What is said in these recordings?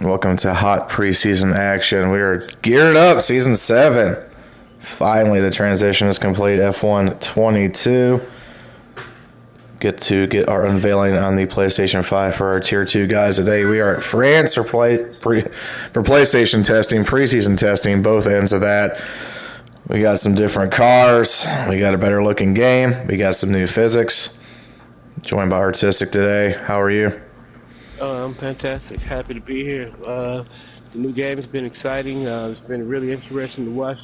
Welcome to hot preseason action. We are geared up, season 7. Finally, the transition is complete. F1 22. Get our unveiling on the PlayStation 5 for our Tier 2 guys today. We are at France for PlayStation testing, preseason testing, both ends of that. We got some different cars. We got a better looking game. We got some new physics. Joined by Artistic today. How are you? I'm fantastic. Happy to be here. The new game has been exciting. It's been really interesting to watch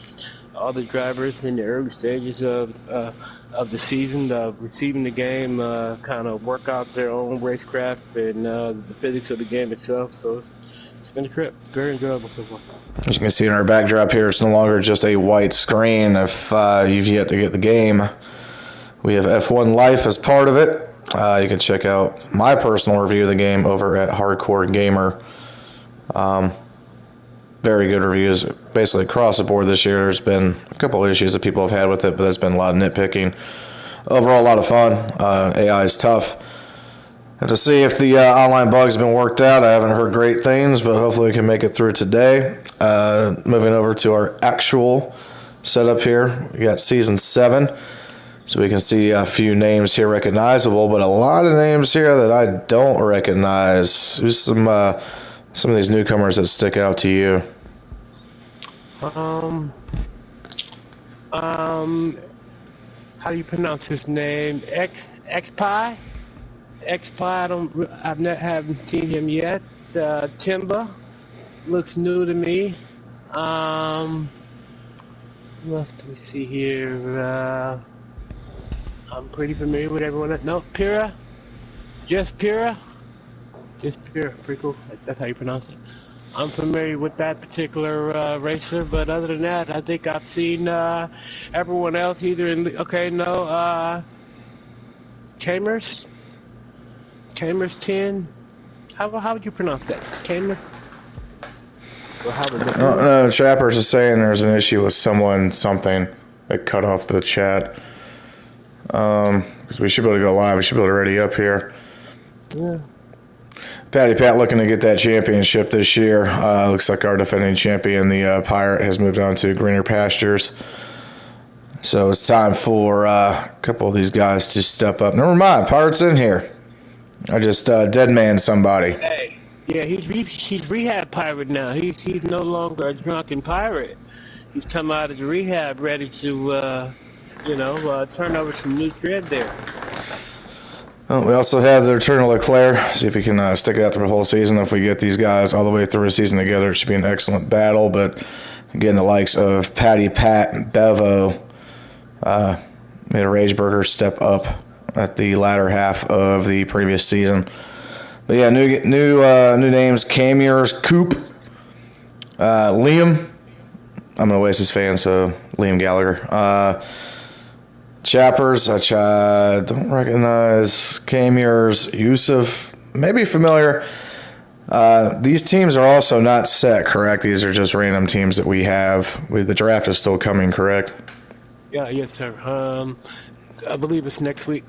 all the drivers in the early stages of the season, receiving the game, kind of work out their own racecraft and the physics of the game itself. So it's been a trip. Very enjoyable so far. As you can see in our backdrop here, it's no longer just a white screen. If you've yet to get the game, we have F1 Life as part of it. You can check out my personal review of the game over at Hardcore Gamer. Very good reviews, basically across the board this year. There's been a couple of issues that people have had with it, but there's been a lot of nitpicking. Overall, a lot of fun. AI is tough. Have to see if the online bugs have been worked out. I haven't heard great things, but hopefully we can make it through today. Moving over to our actual setup here, we got Season 7. So we can see a few names here recognizable, but a lot of names here that I don't recognize. Who's some of these newcomers that stick out to you? How do you pronounce his name? Xpie? Xpie. Haven't seen him yet. Timba looks new to me. What else do we see here? I'm pretty familiar with everyone. No, Pira? Just Pira? Just Pira. Pretty cool. That's how you pronounce it. I'm familiar with that particular racer, but other than that, I think I've seen everyone else either in... Kamers? Kamers 10? How would you pronounce that? Kamer? No, Chappers is saying there's an issue with something that cut off the chat. Because we should be able to go live. We should be able to ready up here. Yeah. Patty Pat looking to get that championship this year. Looks like our defending champion, the Pirate, has moved on to greener pastures. So it's time for a couple of these guys to step up. Never mind, Pirate's in here. I just dead man somebody. Hey, yeah, he's rehab pirate now. He's no longer a drunken pirate. He's come out of the rehab ready to turn over some new thread there. Well, we also have the return of Leclerc. See if we can stick it out through the whole season. If we get these guys all the way through the season together, it should be an excellent battle. But again, the likes of Patty, Pat, and Bevo made a Rageburger step up at the latter half of the previous season. But yeah, new names: Camiers, Coop, Liam. I'm an Oasis fan, so Liam Gallagher. Chappers, which I don't recognize. Camiers, Yusuf, maybe familiar. These teams are also not set, correct? These are just random teams that we have. The draft is still coming, correct? Yeah, yes, sir. I believe it's next week.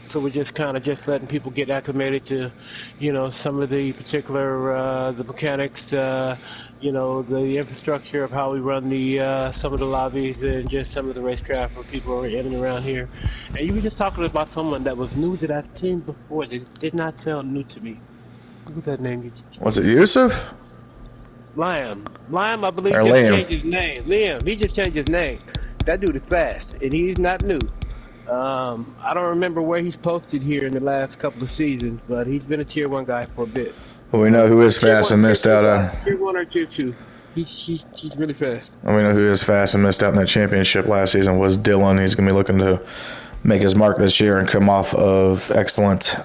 So we're just kind of letting people get acclimated to, some of the particular the mechanics, the infrastructure of how we run the some of the lobbies and just some of the racecraft where people are in and around here. And you were just talking about someone that was new that I've seen before that did not sound new to me. Who's that name? Was it Yusuf? Liam, I believe, or just Liam. Changed his name. Liam, he just changed his name. That dude is fast, and he's not new. I don't remember where he's posted here in the last couple of seasons, but he's been a Tier 1 guy for a bit. Well, we know who is fast and missed out on. Tier 1 or Tier 2. He's really fast. And we know who is fast and missed out in that championship last season was Dylan. He's going to be looking to make his mark this year and come off of excellent,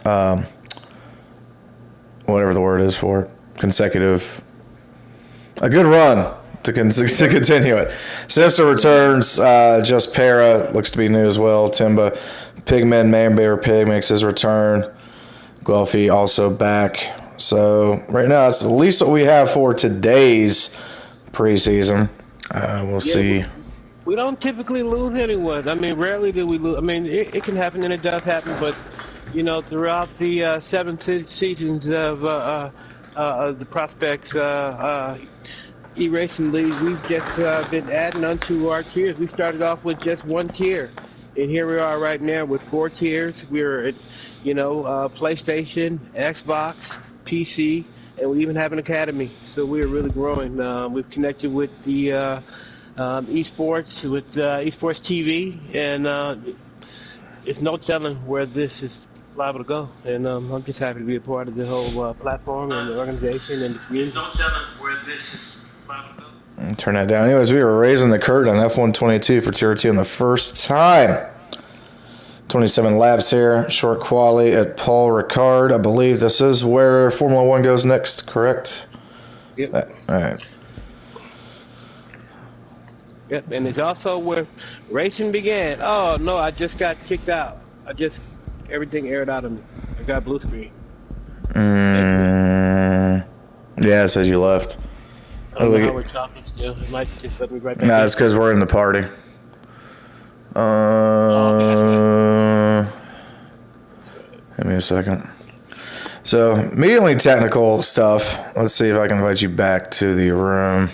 whatever the word is for it, consecutive, a good run to continue it. Simpson returns. Just Para looks to be new as well. Timba, Pigman, Manbear Pig makes his return. Guelphy also back. So right now, it's at least what we have for today's preseason. We'll see. We don't typically lose anyone. I mean, rarely do we lose. I mean, it can happen and it does happen, but throughout the 7 seasons of the prospects eRacing League, we've just been adding onto our tiers. We started off with just one tier, and here we are right now with four tiers. We're at, PlayStation, Xbox, PC, and we even have an academy. So we're really growing. We've connected with the esports, with esports TV, and it's no telling where this is liable to go. And I'm just happy to be a part of the whole platform and the organization and the community. There's no telling where this is liable to go. Turn that down. Anyways, we were raising the curtain on F122 for Tier 2 in the first time. 27 laps here, short quali at Paul Ricard. I believe this is where Formula 1 goes next, correct? Yep. All right. Yep, and it's also where racing began. Oh, no, I just got kicked out. Everything aired out of me. I got blue screen. Yeah, it says you left. I don't know how we're talking still. It might just let me right back. Nah, it's because we're in the party. Give me a second. So, immediately technical stuff. Let's see if I can invite you back to the room.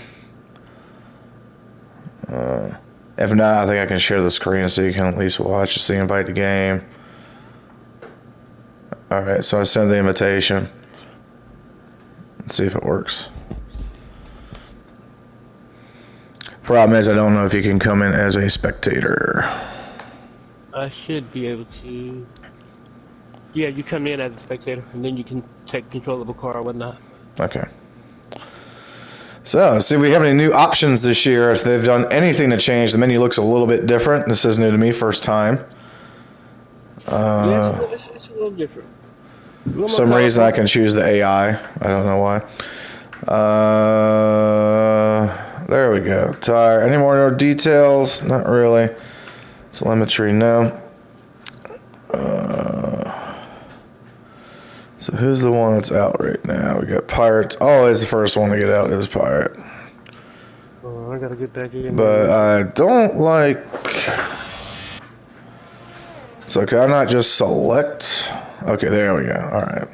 If not, I think I can share the screen so you can at least watch and see invite the game. Alright, so I send the invitation. Let's see if it works. Problem is, I don't know if you can come in as a spectator. I should be able to. Yeah, you come in as a spectator, and then you can take control of a car or whatnot. Okay. So, see if we have any new options this year. If they've done anything to change, the menu looks a little bit different. This is new to me, first time. Yeah, it's a little different. For some reason, I can choose the AI. I don't know why. There we go. Tire. Any more details? Not really. Telemetry, no. So who's the one that's out right now? We got Pirates. Always the first one to get out is Pirate. Oh, I gotta get back in. But I don't like... So can I not just select? Okay, there we go. Alright.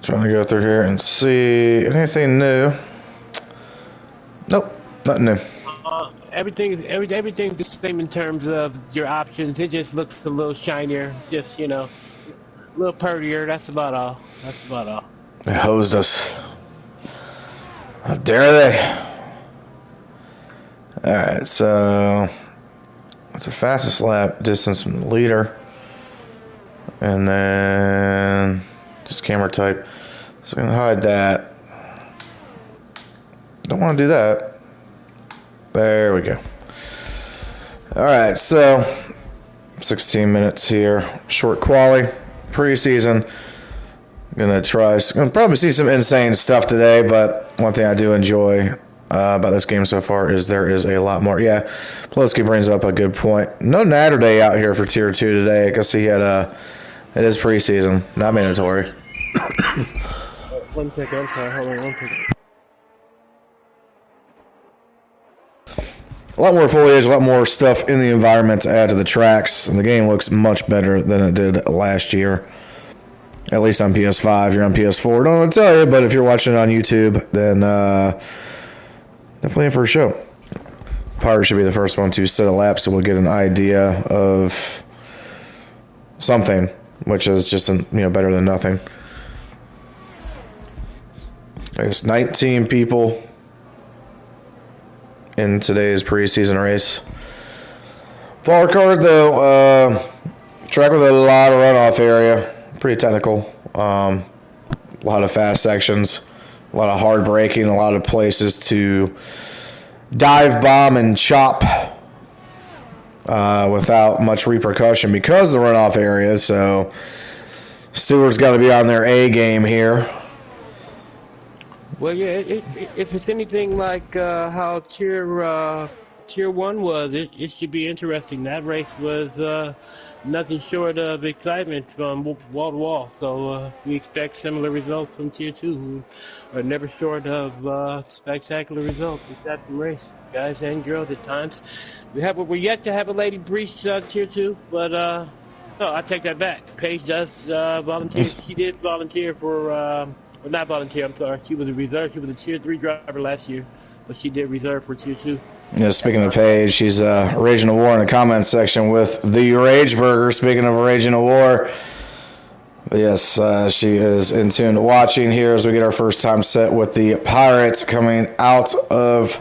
Trying to go through here and see anything new. Nope, nothing new. Everything's the same in terms of your options. It just looks a little shinier. It's just, a little prettier. That's about all. They hosed us. How dare they? Alright, so it's the fastest lap distance from the leader. And then just camera type. So I'm gonna hide that. Don't want to do that. There we go. Alright, so 16 minutes here. Short quali. Preseason. Gonna probably see some insane stuff today, but one thing I do enjoy about this game so far is there is a lot more. Yeah, Plotsky brings up a good point. No Natter Day out here for Tier 2 today. I guess he had it is preseason, not mandatory. 1 second, I'm sorry, hold on 1 second. A lot more foliage, a lot more stuff in the environment to add to the tracks, and the game looks much better than it did last year. At least on PS5. You're on PS4. Don't want to tell you, but if you're watching it on YouTube, then definitely in for a show. Pirate should be the first one to set a lap, so we'll get an idea of something, which is just better than nothing. There's 19 people in today's preseason race. Paul Ricard, though, track with a lot of runoff area. Pretty technical. A lot of fast sections. A lot of hard braking. A lot of places to dive bomb and chop without much repercussion because of the runoff area. So Stewart's got to be on their A game here. Well, yeah, if it's anything like how Tier 1 was, it should be interesting. That race was nothing short of excitement from wall to wall. So we expect similar results from Tier 2, who are never short of spectacular results in that race, guys and girls at times. We're yet to have a lady breach Tier 2, but No, I take that back. Paige does volunteer. It's- She did volunteer for, or not volunteer. I'm sorry. She was a reserve. She was a tier 3 driver last year, but she did reserve for tier 2. Speaking of Paige, she's raging a war in the comments section with the Rage Burger. Speaking of raging a war, yes, she is in tune watching here as we get our first time set with the Pirates coming out of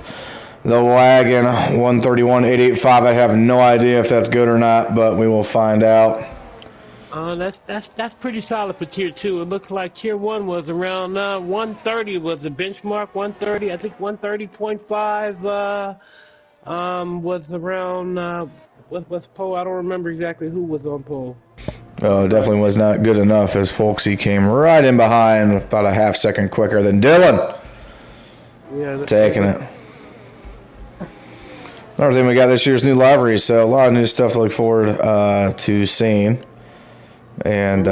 the wagon. 131.885. I have no idea if that's good or not, but we will find out. That's pretty solid for tier 2. It looks like tier 1 was around 130 was the benchmark. 130, I think 130.5 was around what's pole. I don't remember exactly who was on pole. Definitely was not good enough as Folksy came right in behind about a half second quicker than Dylan. Yeah, Taking it. Another thing we got this year's new livery, so a lot of new stuff to look forward to seeing. And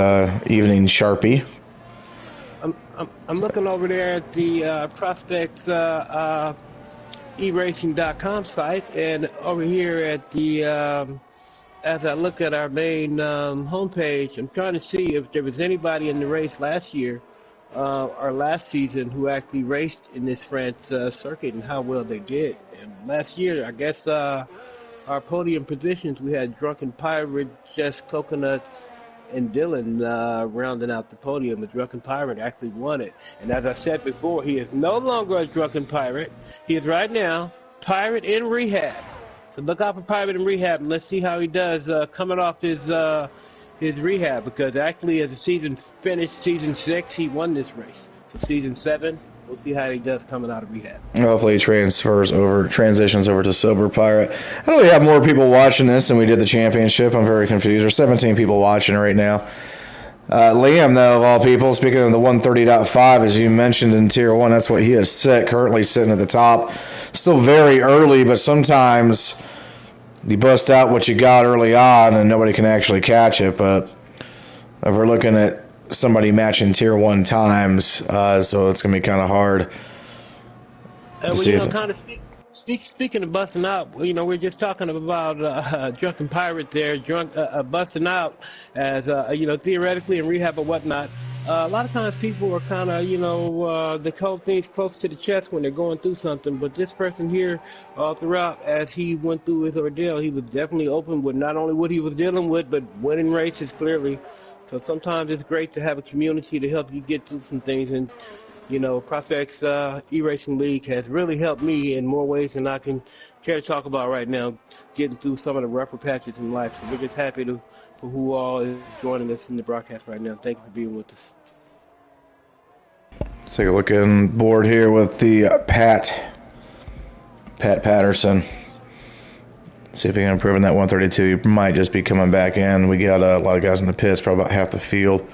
Evening Sharpie. I'm looking over there at the Prospects eRacing.com site, and over here at the as I look at our main homepage, I'm trying to see if there was anybody in the race last year or last season who actually raced in this France circuit and how well they did. And last year, I guess our podium positions, we had Drunken Pirate, Just Coconuts, and Dylan rounding out the podium. The Drunken Pirate actually won it. And as I said before, he is no longer a Drunken Pirate. He is right now Pirate in rehab. So look out for Pirate in rehab, and let's see how he does coming off his rehab. Because actually, as the season finished, season 6, he won this race. So season 7, we'll see how he does coming out of rehab. Hopefully he transitions over to Sober Pirate. I know we have more people watching this than we did the championship. I'm very confused. There's 17 people watching right now. Liam, though, of all people, speaking of the 130.5, as you mentioned in Tier 1, that's what he is currently sitting at the top. Still very early, but sometimes you bust out what you got early on and nobody can actually catch it. But if we're looking at somebody matching Tier 1 times, so it's going to be kind of hard. Speaking of busting out, we're just talking about Drunken Pirate there, busting out as, theoretically in rehab or whatnot. A lot of times people are kind of, they hold things close to the chest when they're going through something. But this person here, throughout, as he went through his ordeal, he was definitely open with not only what he was dealing with, but winning races clearly. So sometimes it's great to have a community to help you get through some things. And Prospects eRacing League has really helped me in more ways than I can care to talk about right now, getting through some of the rougher patches in life. So we're just happy for who all is joining us in the broadcast right now. Thank you for being with us. Let's take a look on board here with the Pat Patterson. See if he can improve in that 132. He might just be coming back in. We got a lot of guys in the pits, probably about half the field.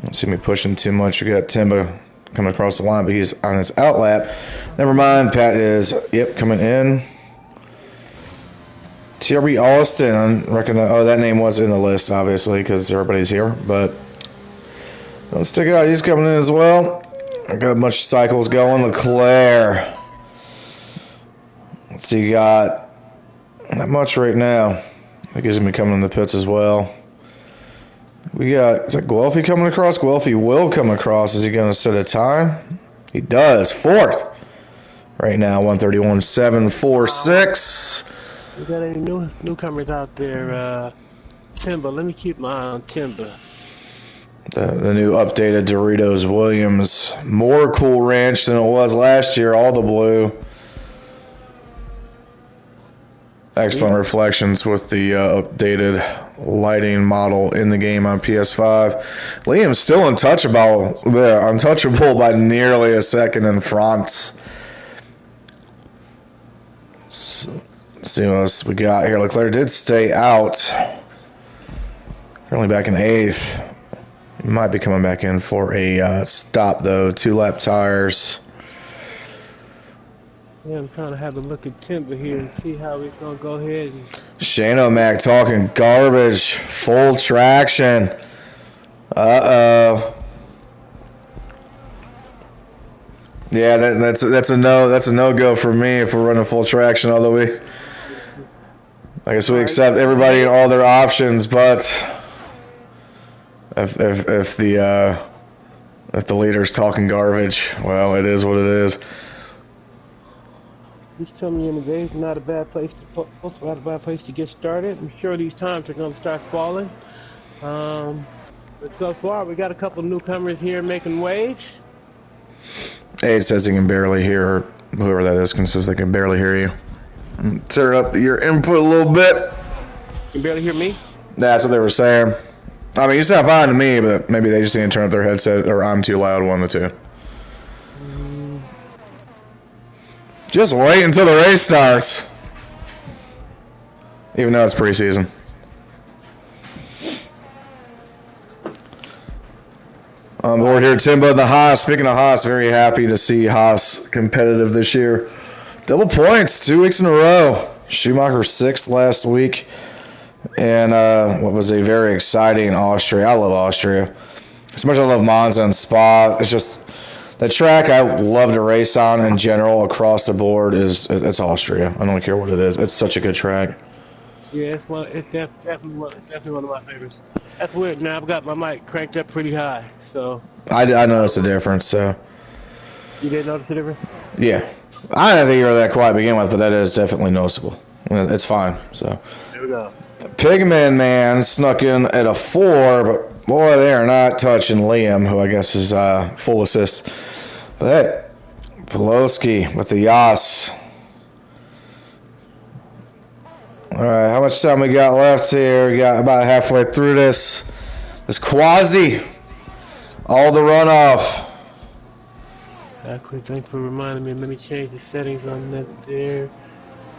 Don't see me pushing too much. We got Timba coming across the line, but he's on his outlap. Never mind. Pat is, coming in. TRB Austin. I reckon. Oh, that name was in the list, obviously, because everybody's here. But don't stick out. He's coming in as well. I got a bunch of cycles going. Leclerc. Let's see. Got not much right now. I think he's going to be coming in the pits as well. We got, is that Guelphy coming across? Guelphy will come across. Is he going to set a time? He does. Fourth. Right now, 131.746. We got any newcomers out there? Timba. Let me keep my eye on Timba. The new updated Doritos Williams. More Cool Ranch than it was last year. All the blue. Excellent reflections with the updated lighting model in the game on PS5. Liam's still untouchable by nearly a second in France. So, let's see what else we got here. Leclerc did stay out. Currently back in 8th. He might be coming back in for a stop, though. 2-lap tires. Yeah, I'm trying to have a look at Timber here and see how we're going to go ahead. And Shane O'Mac talking garbage. Full traction. Uh-oh. Yeah, that's a no go for me if we're running full traction all the way. I guess we accept everybody and all their options, but if the leader's talking garbage, well, it is what it is. Just tell me in the day, not a bad place to post, not a bad place to get started. I'm sure these times are going to start falling. But so far, we got a couple newcomers here making waves. It says he can barely hear, whoever that is, says they can barely hear you. Turn up your input a little bit. You can barely hear me? That's what they were saying. I mean, you sound fine to me, but maybe they just need to turn up their headset, or I'm too loud, one of the two. Just wait until the race starts. Even though it's preseason. On board here, Timbo and the Haas. Speaking of Haas, very happy to see Haas competitive this year. Double points, 2 weeks in a row. Schumacher 6th last week. And what was a very exciting Austria. I love Austria. As much as I love Monza and Spa, it's just the track I love to race on in general across the board it's Austria. I don't care what it is. It's such a good track. Yeah, it's definitely one of my favorites. That's weird. Now I've got my mic cranked up pretty high, so I noticed the difference. So you didn't notice the difference? Yeah, I didn't think you were that quiet to begin with, but that is definitely noticeable. It's fine. So there we go. Pigman man snuck in at a 4, but boy, they are not touching Liam, who I guess is full assist. But hey, Poloski with the Yas. All right, how much time we got left here? We got about halfway through this. This Quasi, all the runoff. Quick, thanks for reminding me. Let me change the settings on that there.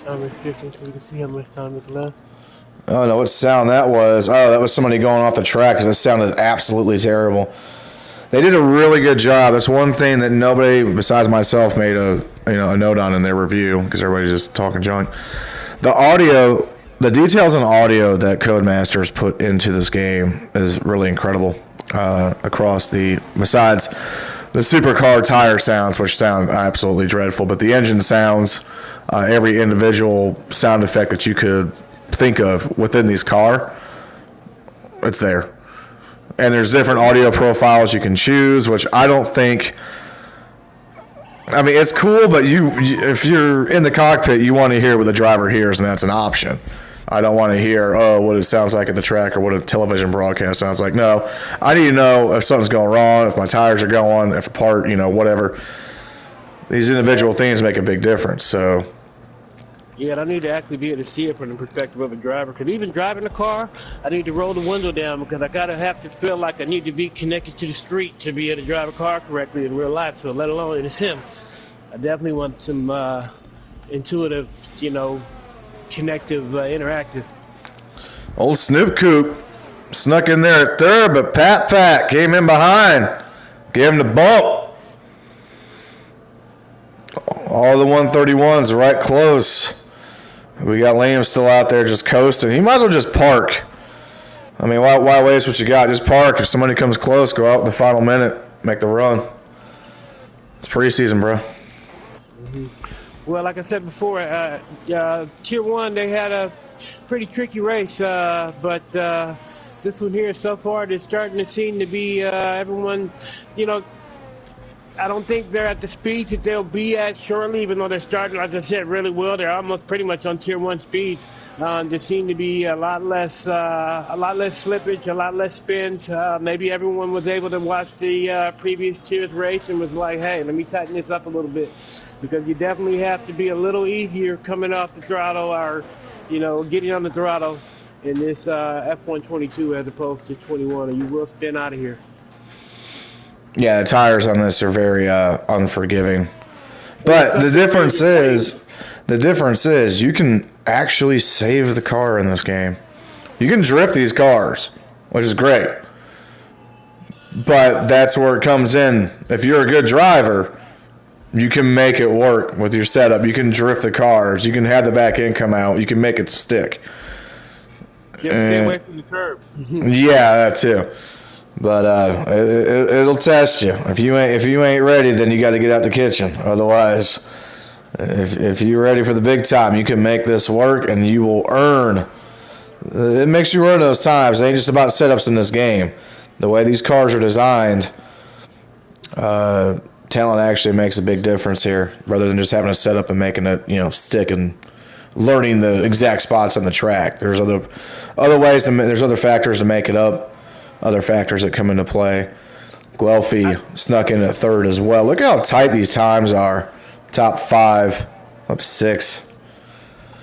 Time restriction so we can see how much time is left. Oh, no, what sound that was. Oh, that was somebody going off the track because it sounded absolutely terrible. They did a really good job. That's one thing that nobody besides myself made a note on in their review because everybody's just talking junk. The audio, the details in audio that Codemasters put into this game is really incredible. Besides the supercar tire sounds, which sound absolutely dreadful, but the engine sounds, every individual sound effect that you could think of within these car, it's there. And there's different audio profiles you can choose, which I don't think. I mean, it's cool, but if you're in the cockpit, you want to hear what the driver hears, and that's an option. I don't want to hear, what it sounds like at the track or what a television broadcast sounds like. No, I need to know if something's going wrong, if my tires are going, if a part, whatever. These individual things make a big difference. So, yeah, I need to actually be able to see it from the perspective of a driver. Because even driving a car, I need to roll the window down because I gotta have to feel like I need to be connected to the street to be able to drive a car correctly in real life. So let alone in a sim, I definitely want some intuitive, connective, interactive. Old Snoop Coop snuck in there at third, but Pat came in behind, gave him the bump. All the 131s right close. We got Liam still out there just coasting. He might as well just park. I mean, why waste what you got? Just park. If somebody comes close, go out in the final minute, make the run. It's preseason, bro. Mm-hmm. Well, like I said before, Tier 1, they had a pretty tricky race, but this one here, so far, they're starting to seem to be everyone, I don't think they're at the speeds that they'll be at shortly, even though they're starting, as I said, really well. They're almost pretty much on Tier 1 speeds. There seem to be a lot less slippage, a lot less spins. Maybe everyone was able to watch the previous Tiers race and was like, hey, let me tighten this up a little bit. Because you definitely have to be a little easier coming off the throttle or, getting on the throttle in this F122 as opposed to 21, or you will spin out of here. Yeah, the tires on this are very unforgiving. But the difference is you can actually save the car in this game. You can drift these cars, which is great. But that's where it comes in. If you're a good driver, you can make it work with your setup. You can drift the cars. You can have the back end come out. You can make it stick. You have to stay away from the curb. Yeah, that too. But it'll test you. If you ain't ready, then you got to get out the kitchen. Otherwise, If you're ready for the big time, you can make this work, and you will earn. It makes you earn those times. It ain't just about setups in this game. The way these cars are designed, talent actually makes a big difference here, rather than just having a setup and making it, stick and learning the exact spots on the track. There's other ways there's other factors to make it up, other factors that come into play. Guelphy snuck in at third as well. Look how tight these times are. Top 5, up 6.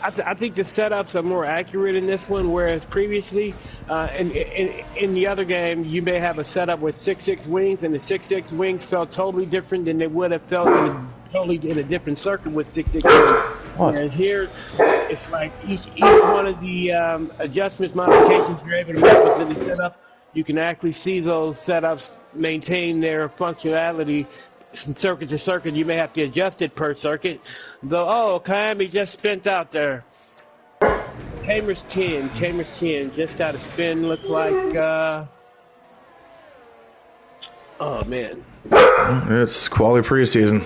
I think the setups are more accurate in this one, whereas previously, in the other game, you may have a setup with 6.6 wings, and the 6.6 wings felt totally different than they would have felt in a different circuit with 6.6 wings. Whereas here, it's like each one of the adjustments, modifications you're able to make within the setup, you can actually see those setups maintain their functionality from circuit to circuit. You may have to adjust it per circuit. Though, Kiami just spent out there. Chambers 10 just got a spin. Looks like, oh man, it's quality preseason.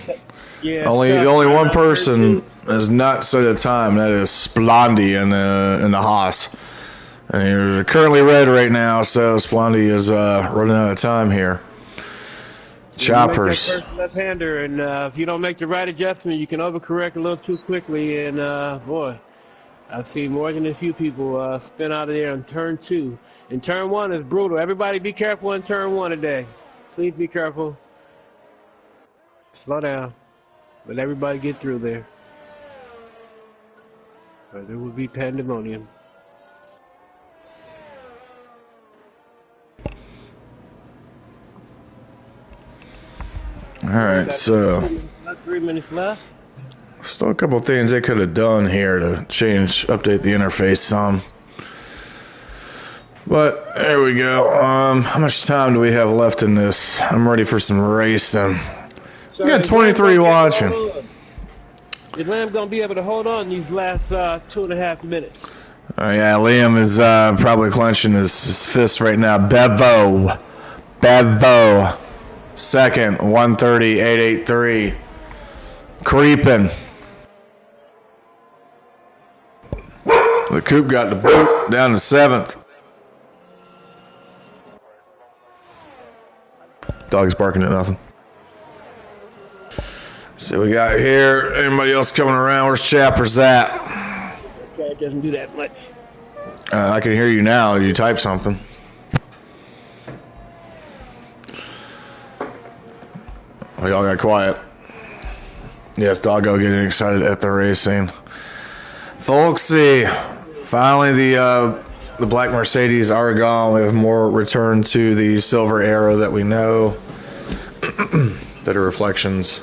Yeah. Only one person has not set a time. That is Splandi in the Haas. And you're currently red right now, so Splandi is running out of time here. Choppers. Left-hander, and if you don't make the right adjustment, you can overcorrect a little too quickly. And boy, I've seen more than a few people spin out of there on turn 2. And turn 1 is brutal. Everybody, be careful in turn 1 today. Please be careful. Slow down. Let everybody get through there, or there will be pandemonium. All right, so 3 minutes left. Still a couple things they could have done here to update the interface some. But there we go. How much time do we have left in this? I'm ready for some racing. We got 23 watching. Is Lamb gonna be able to hold on these last 2.5 minutes? Oh yeah, Liam is probably clenching his fist right now. Bevo, second, 130.883, creeping. The coupe got the boot down to 7th. Dog's barking at nothing. So we got here. Anybody else coming around? Where's Chappers at? Okay, it doesn't do that much. I can hear you now. You type something. Oh, y'all got quiet. Yes, Doggo getting excited at the racing. Folksy, finally the black Mercedes are gone. We have more return to the silver era that we know. Better reflections.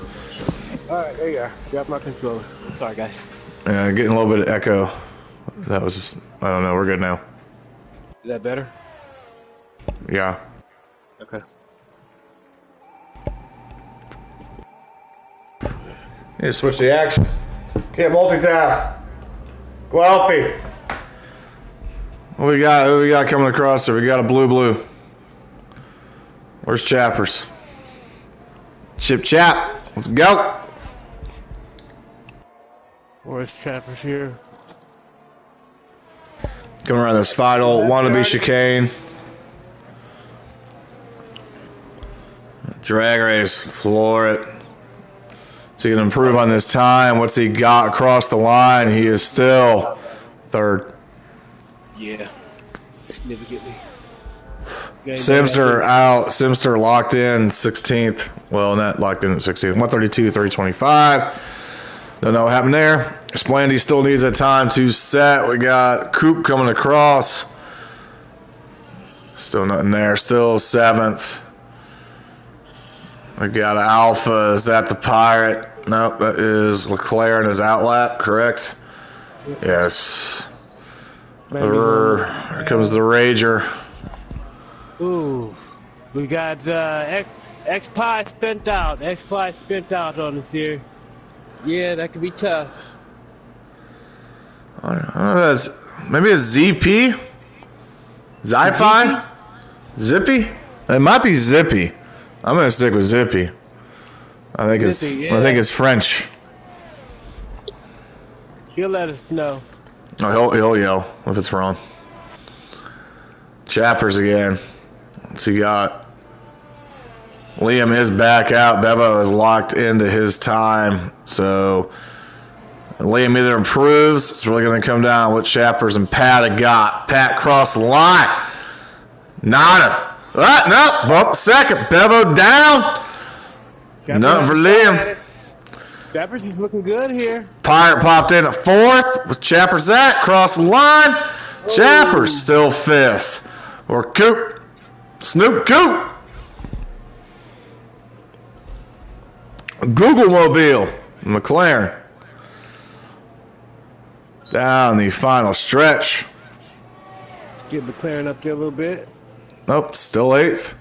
All right, there you are. Grab my controller. Sorry, guys. Yeah, getting a little bit of echo. That was, I don't know. We're good now. Is that better? Yeah. Okay. Need to switch the action. Can't multitask. Guelphy. What we got coming across there? We got a blue. Where's Chappers? Chap. Let's go. Where's Chappers here? Coming around this final wannabe chicane. Drag race. Floor it. So he can improve on this time. What's he got across the line? He is still third. Yeah. Significantly. Simster out. Simster locked in 16th. Well, not locked in at 16th. 132, 325. Don't know what happened there. Splandy still needs a time to set. We got Coop coming across. Still nothing there. Still 7th. We got an Alpha. Is that the Pirate? Nope, that is Leclerc and his outlap, correct? Yes. Here comes the Rager. Ooh. We got X-Pie spent out. X-Pie spent out on us here. Yeah, that could be tough. I don't know. Maybe it's ZP? Zi-Fi? Zippy? It might be Zippy. I'm gonna stick with Zippy. I think it's French. He'll let us know. Oh, he'll yell if it's wrong. Chappers again. What's he got? Liam is back out. Bevo is locked into his time. So Liam either improves. It's really going to come down what Chappers and Pat have got. Pat crossed the line. Nada. No. Bump second. Bevo down. Nothing for Liam. Chappers is looking good here. Pirate popped in at fourth. With Chappers at. Cross the line. Chappers still fifth. Or Coop. Snoop Coop. Google Mobile. McLaren. Down the final stretch. Get McLaren up there a little bit. Nope, still eighth.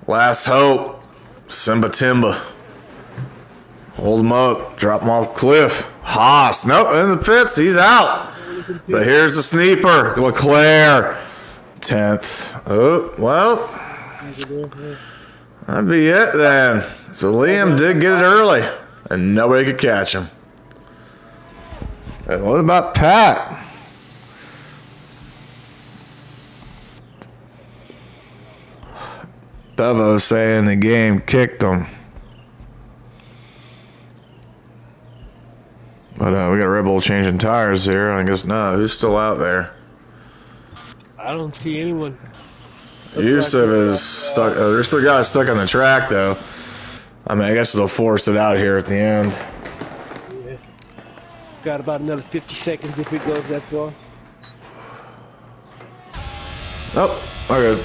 Last hope. Simba Timba. Hold him up. Drop him off the cliff. Haas. Nope, in the pits. He's out. But here's the sneaker. Leclerc. 10th. Oh, well. That'd be it then. So Liam did get it early. And nobody could catch him. And what about Pat? Bevo saying the game kicked him. But we got Red Bull changing tires here. I guess no. Who's still out there? I don't see anyone. Yusuf is stuck. There's still guys stuck on the track though. I mean, I guess they'll force it out here at the end. Yeah. Got about another 50 seconds if it goes that far. Oh, okay.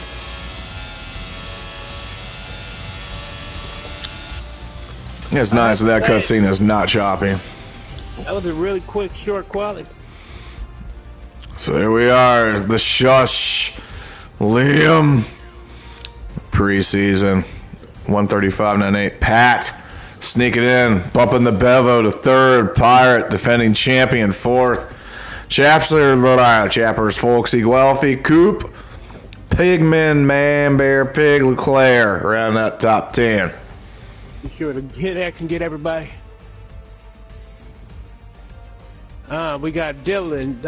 It's nice that cutscene is not choppy. That was a really quick, short quality. So there we are, the shush. Liam. Preseason. 135.98. Pat sneaking in, bumping the Bevo to third. Pirate defending champion fourth. Chappers, Folksy, Guelphy, Coop, Pigman, Man, Bear, Pig, Leclerc around that top 10. Be sure to hit X and get everybody. We got Dylan,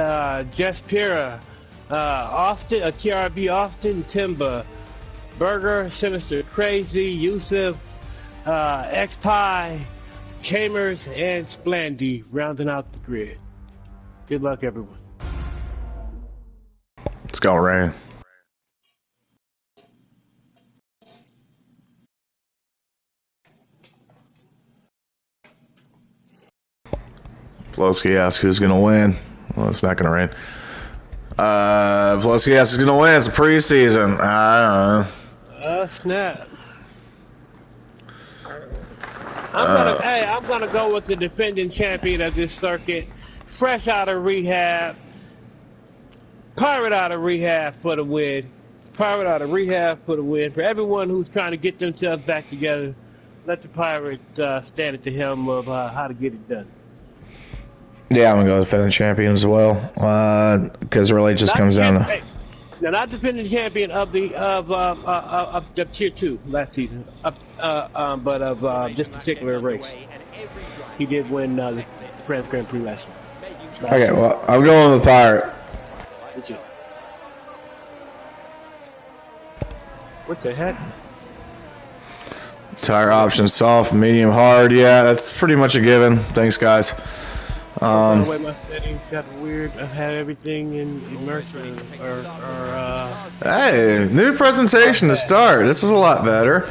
Jess Pira, Austin, TRB Austin, Timba, Burger, Sinister Crazy, Yusuf, X-Pie, Kamers, and Splandy rounding out the grid. Good luck, everyone. Let's go, Rain. Plosky asks who's going to win. Well, it's not going to rain. Plosky asks who's going to win. It's a preseason. I don't know. Snap. I'm gonna go with the defending champion of this circuit, fresh out of rehab, Pirate out of rehab for the win. Pirate out of rehab for the win. For everyone who's trying to get themselves back together, let the Pirate stand at the helm of how to get it done. Yeah, I'm going to go defending champion as well. Because it really just comes down to... Hey, now, not defending champion of the Tier 2 last season, but of this particular race. He did win the France Grand Prix last year. Okay, well, I'm going with the Pirate. What the heck? Tire option, soft, medium, hard. Yeah, that's pretty much a given. Thanks, guys. By the way, my settings got weird. I've had everything in immersive Hey, new presentation to start. This is a lot better.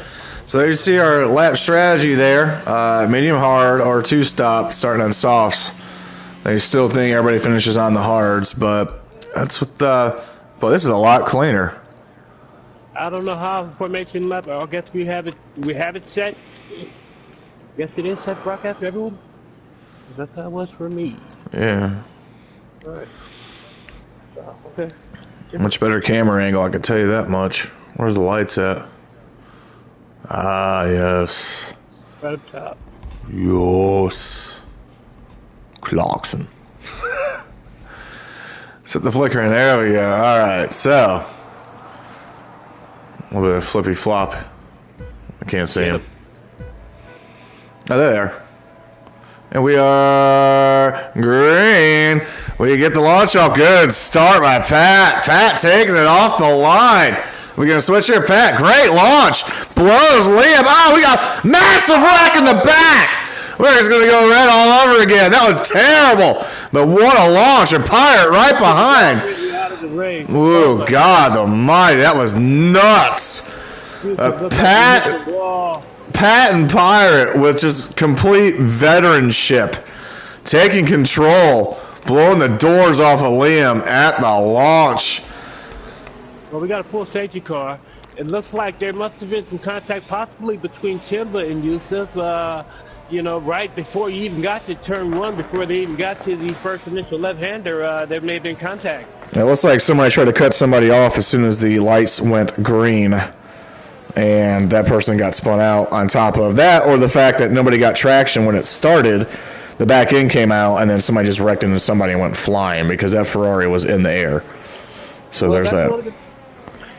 So there you see our lap strategy there. Medium, hard, or two-stop, starting on softs. They still think everybody finishes on the hards, but that's what the... But this is a lot cleaner. I don't know how formation lap. I guess we have it. We have it set. Guess it is set broadcast for everyone. That's how it was for me. Yeah. All right. Okay. Much better camera angle, I can tell you that much. Where's the lights at? Ah, yes. Right up top. Yes. Clarkson. Set the flicker in. There we go. All right, so. A little bit of flippy flop. I can't see him. Oh, there. And we are green. We get the launch off. Good start by Pat. Pat taking it off the line. We're going to switch here, Pat. Great launch. Blows Liam. Oh, we got massive wreck in the back. We're just going to go red all over again. That was terrible. But what a launch. A Pirate right behind. Oh, God almighty. That was nuts. Pat and Pirate with just complete veteranship. Taking control. Blowing the doors off of Liam at the launch. Well, we got a full safety car. It looks like there must have been some contact possibly between Timba and Yusuf, right before you even got to turn one, before they even got to the first initial left-hander, there may have been contact. It looks like somebody tried to cut somebody off as soon as the lights went green, and that person got spun out. On top of that, or the fact that nobody got traction when it started, the back end came out, and then somebody just wrecked into somebody and went flying because that Ferrari was in the air. So there's that.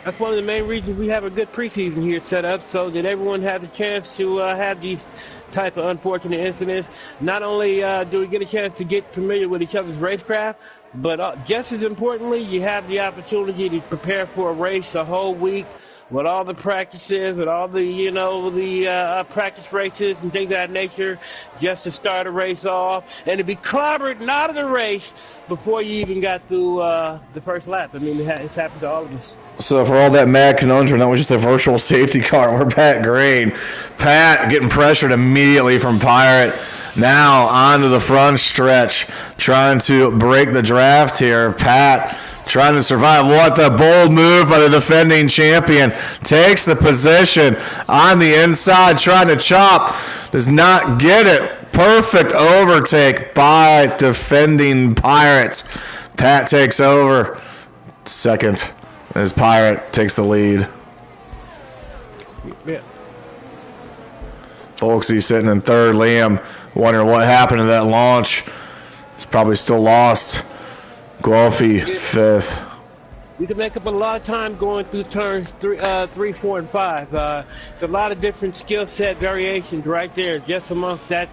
That's one of the main reasons we have a good preseason here set up, so that everyone has a chance to have these type of unfortunate incidents. Not only do we get a chance to get familiar with each other's racecraft, but just as importantly, you have the opportunity to prepare for a race a whole week with all the practices, with all the practice races and things of that nature, just to start a race off and to be clobbered and out of the race before you even got through the first lap. I mean, it's happened to all of us. So for all that mad conundrum, that was just a virtual safety car. We're Pat Green. Pat getting pressured immediately from Pirate. Now onto the front stretch, trying to break the draft here. Pat trying to survive. What the bold move by the defending champion. Takes the position on the inside, trying to chop. Does not get it. Perfect overtake by defending Pirates. Pat takes over second as Pirate takes the lead. Yeah. Folksy sitting in third. Liam wondering what happened to that launch. It's probably still lost. Guelphy fifth. You can make up a lot of time going through turns 3, 4, and 5. It's a lot of different skill set variations right there, just amongst that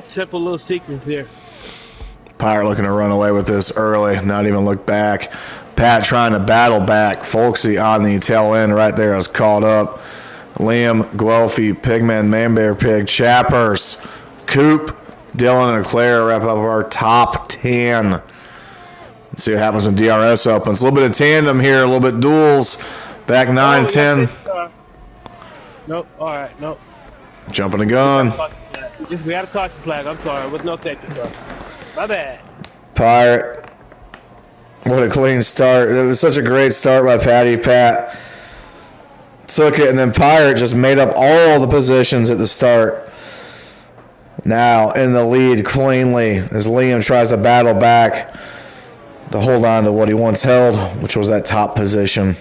simple little sequence there. Pirate looking to run away with this early, not even look back. Pat trying to battle back. Folksy on the tail end right there is caught up. Liam, Guelphy, Pigman, Manbear Pig, Chappers, Coop, Dylan, and Claire wrap up our top 10. Let's see what happens when DRS opens. A little bit of tandem here, a little bit duels. Back 9, 10. Nope, all right, nope. Jumping the gun. We had a caution flag, I'm sorry. With no safety car. My bad. Pirate. What a clean start. It was such a great start by Patty. Pat took it, and then Pirate just made up all the positions at the start. Now in the lead cleanly as Liam tries to battle back to hold on to what he once held, which was that top position.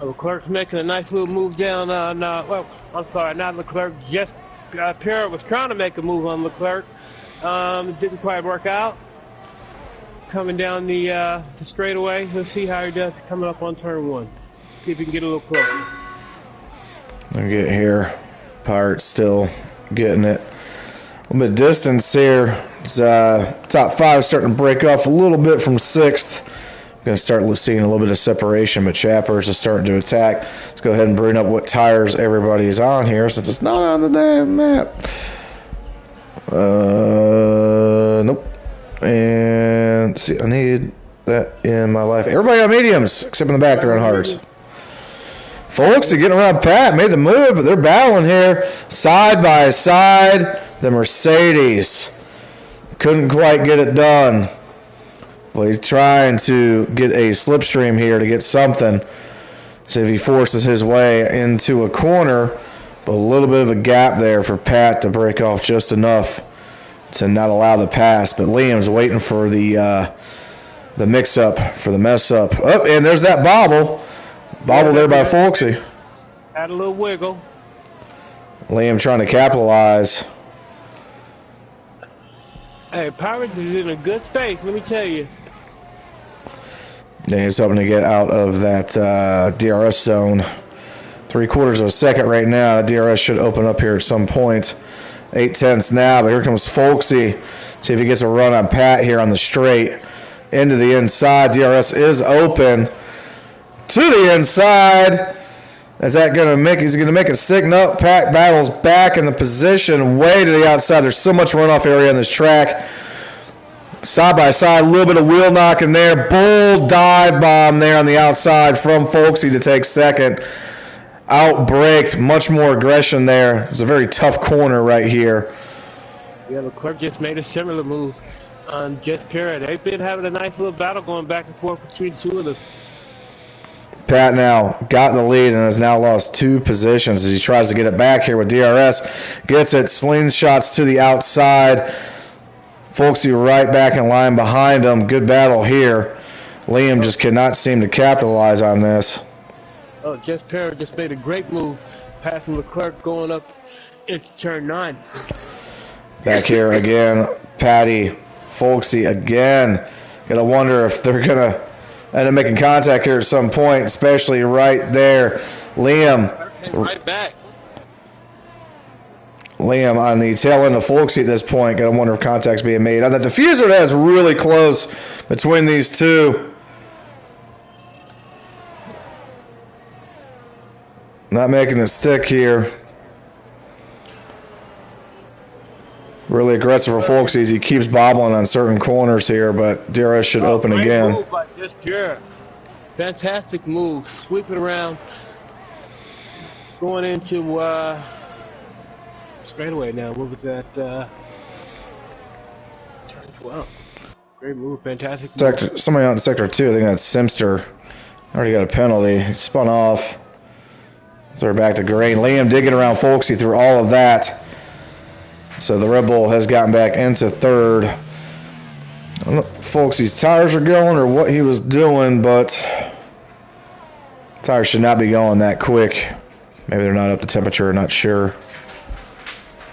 Leclerc's making a nice little move down on, I'm sorry, not Leclerc, just Pierre was trying to make a move on Leclerc. It didn't quite work out. Coming down the straightaway. Let's see how he does coming up on turn 1. See if he can get a little closer. I'll get here. Pirate still getting it. A little bit of distance here. It's, top 5 starting to break off a little bit from 6th. Going to start seeing a little bit of separation, but Chappers is starting to attack. Let's go ahead and bring up what tires everybody's on here since it's not on the damn map. Nope. And see, I need that in my life. Everybody on mediums, except in the back, they're on hards. Folks are getting around Pat, made the move, but they're battling here side by side. The Mercedes couldn't quite get it done. Well, he's trying to get a slipstream here to get something. See if he forces his way into a corner, but a little bit of a gap there for Pat to break off just enough to not allow the pass. But Liam's waiting for the mix-up, for the mess-up. Oh, and there's that bobble. Bobble there by Folksy. Had a little wiggle. Liam trying to capitalize. Hey, Pirates is in a good space, let me tell you. Yeah, he's hoping to get out of that DRS zone. 3/4 of a second right now. DRS should open up here at some point 8/10 now, but here comes Folksy. See if he gets a run on Pat here on the straight. Into the inside. DRS is open. To the inside. Is that going to make, he's going to make a stick? No, Pat battles back in the position way to the outside. There's so much runoff area on this track. Side by side, a little bit of wheel knocking there. Bull dive bomb there on the outside from Folksy to take second. Outbraked, much more aggression there. It's a very tough corner right here. Yeah, Leclerc just made a similar move on Jeff Perry. They've been having a nice little battle going back and forth between two of them. Pat now got the lead and has now lost 2 positions as he tries to get it back here with DRS. Gets it, slingshots to the outside. Folksy right back in line behind him. Good battle here. Liam just cannot seem to capitalize on this. Oh, Jeff Perry just made a great move, passing Leclerc going up into turn 9. Back here again, Patty, Folksy again. Gotta wonder if they're gonna end up making contact here at some point, especially right there. Liam. Right back. Liam on the tail end of Folksy at this point. Gotta wonder if contact's being made. Now, the diffuser that's really close between these two. Not making a stick here. Really aggressive for Folksy as he keeps bobbling on certain corners here, but DRS should open again. Move by just pure. Fantastic move. Sweep it around. Going into straightaway now. What was that? Turn 12. Great move. Fantastic move. Sector, somebody out in Sector 2, I think that's Simster. Already got a penalty. He spun off. So we're back to green. Liam digging around Folksy through all of that. So the Red Bull has gotten back into third. I don't know if Folksy's tires are going or what he was doing, but tires should not be going that quick. Maybe they're not up to temperature, not sure.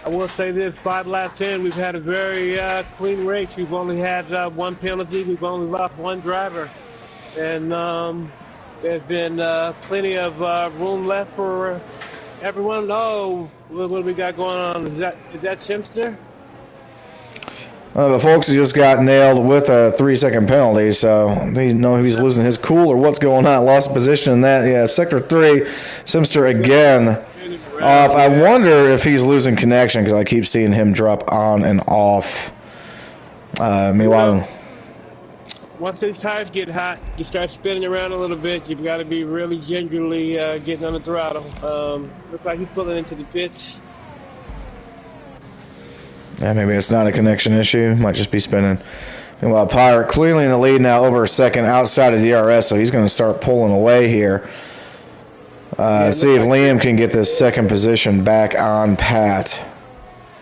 I will say this, 5 laps in, we've had a very clean race. We've only had 1 penalty. We've only lost 1 driver. And there's been plenty of room left for everyone. Oh, what do we got going on? Is that Simster? But Folksy just got nailed with a 3-second penalty, so I don't know if he's losing his cool or what's going on. Lost position in that. Yeah, Sector 3, Simster again off. I wonder if he's losing connection because I keep seeing him drop on and off. Meanwhile, once these tires get hot, you start spinning around a little bit. You've got to be really gingerly getting on the throttle. Looks like he's pulling into the pits. yeah, maybe it's not a connection issue. Might just be spinning. Meanwhile, Pirate clearly in the lead now over a second outside of DRS, so he's going to start pulling away here. See if Liam can get this second position back on Pat.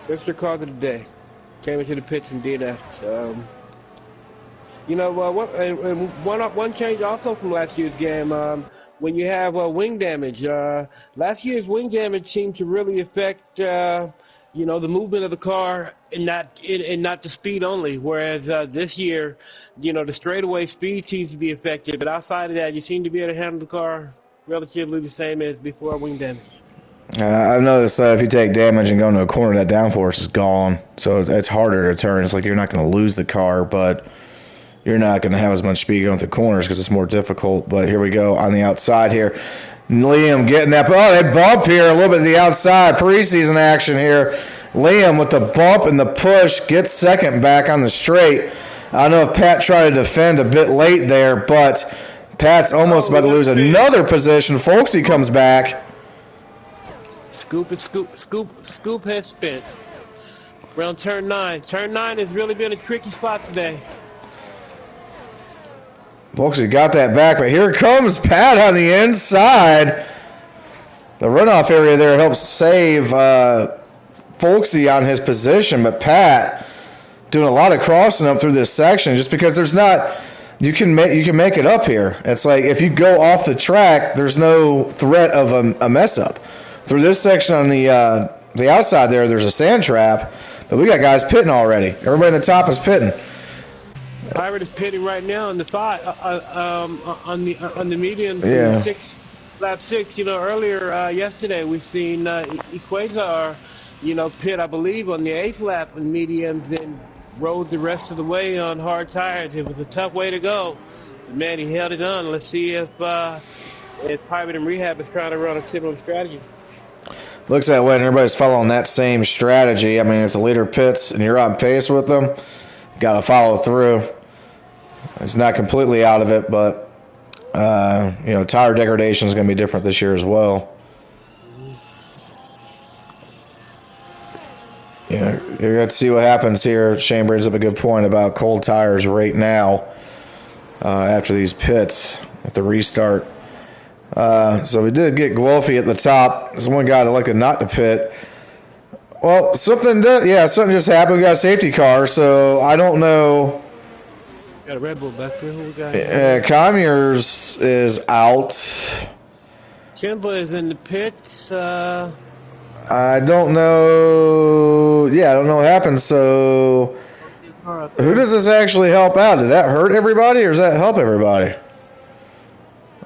Sister called it a day. Came into the pits and did that. You know, one change also from last year's game, when you have wing damage. Last year's wing damage seemed to really affect, you know, the movement of the car and not the speed only. Whereas this year, you know, the straightaway speed seems to be affected. But outside of that, you seem to be able to handle the car relatively the same as before wing damage. I've noticed that if you take damage and go into a corner, that downforce is gone. So it's harder to turn. It's like you're not going to lose the car, but you're not going to have as much speed going through corners because it's more difficult. But here we go on the outside here. Liam getting that. Oh, they bump here a little bit to the outside. Preseason action here. Liam with the bump and the push gets second back on the straight. I don't know if Pat tried to defend a bit late there, but Pat's almost about to lose another position. Folksy comes back. Scoop has spent. Around turn 9. Turn 9 has really been a tricky spot today. Folksy got that back, but here comes Pat on the inside. The runoff area there helps save Folksy on his position, but Pat doing a lot of crossing up through this section just because there's not. You can make it up here. It's like if you go off the track, there's no threat of a mess up. Through this section on the outside there's a sand trap, but we got guys pitting already. Everybody in the top is pitting. Pirate is pitting right now on the on the median. Yeah. Lap 6. You know, earlier yesterday we've seen Equator Pitt, I believe, on the 8th lap on mediums and rode the rest of the way on hard tires. It was a tough way to go. But, man, he held it on. Let's see if Private and Rehab is trying to run a similar strategy. Looks that way, and everybody's following that same strategy. I mean, if the leader pits and you're on pace with them, got to follow through. It's not completely out of it, but, tire degradation is going to be different this year as well. Yeah, you're going to see what happens here. Shane brings up a good point about cold tires right now after these pits at the restart. So we did get Guelphy at the top. There's one guy that elected not to pit. Well, something just happened. We got a safety car, so I don't know. Got a Red Bull back there. Who we got? Conyers is out. Chimba is in the pits. I don't know. Yeah, I don't know what happened. So, who does this actually help out? Does that hurt everybody or does that help everybody?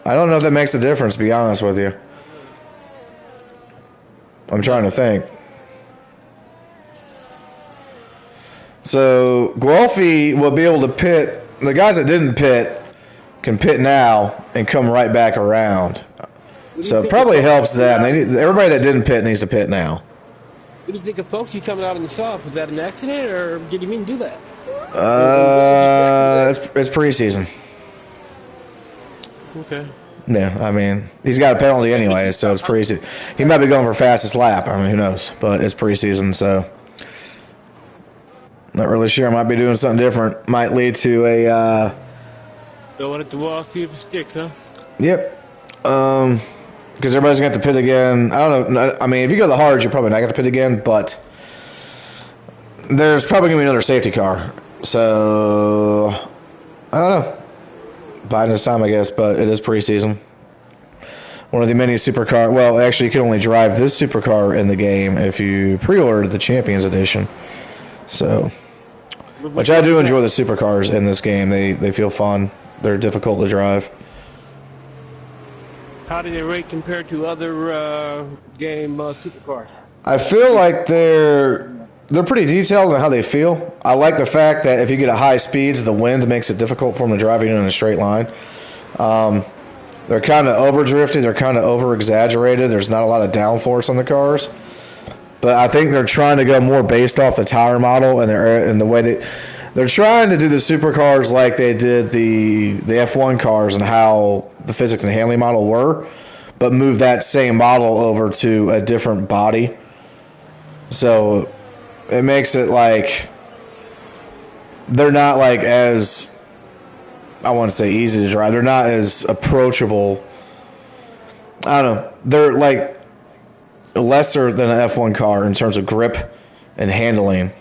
I don't know if that makes a difference, to be honest with you. I'm trying to think. So, Guelphy will be able to pit. The guys that didn't pit can pit now and come right back around. So it probably helps them. Everybody that didn't pit needs to pit now. What do you think of Folksy coming out in the soft? Was that an accident, or did he mean to do that? It's preseason. Okay. Yeah, I mean, he's got a penalty anyway, so it's preseason. He might be going for fastest lap. I mean, who knows? But it's preseason, so not really sure. Might be doing something different. Might lead to a. Going at the wall, see if it sticks, huh? Yep. Because everybody's going to have to pit again. I don't know. I mean, if you go the hard, you're probably not going to pit again, but there's probably going to be another safety car. So, I don't know. Biden this time, I guess, but it is preseason. One of the many supercar. Well, actually, you can only drive this supercar in the game if you pre-ordered the Champions Edition. So, which I do enjoy the supercars in this game. They feel fun. They're difficult to drive. How do they rate compared to other game supercars? I feel like they're pretty detailed on how they feel. I like the fact that if you get at high speeds, the wind makes it difficult for them to drive in a straight line. They're kind of over-drifted. They're kind of over-exaggerated. There's not a lot of downforce on the cars. But I think they're trying to go more based off the tire model and the way they're trying to do the supercars like they did the F1 cars and how the physics and handling model were, but move that same model over to a different body. So it makes it like they're not like as, I want to say, easy to drive. They're not as approachable. I don't know. They're like lesser than an F1 car in terms of grip and handling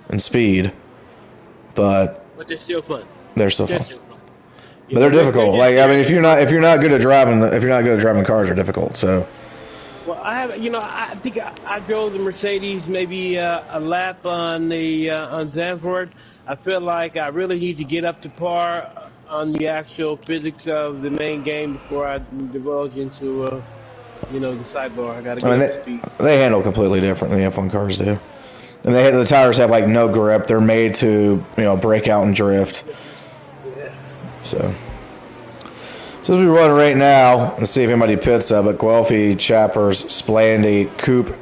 and speed. But they're still fun. They're still fun. But they're difficult. Like, I mean, if you're not good at driving cars, are difficult. So. Well, I think I drove the Mercedes maybe a lap on Zandvoort. I feel like I really need to get up to par on the actual physics of the main game before I divulge into the sidebar. I got to get up to speed. They handle completely different than the F1 cars do. And the tires have like no grip. They're made to break out and drift. Yeah. So as we run right now, let's see if anybody pits up. But Guelphy, Chappers, Splandy, Coop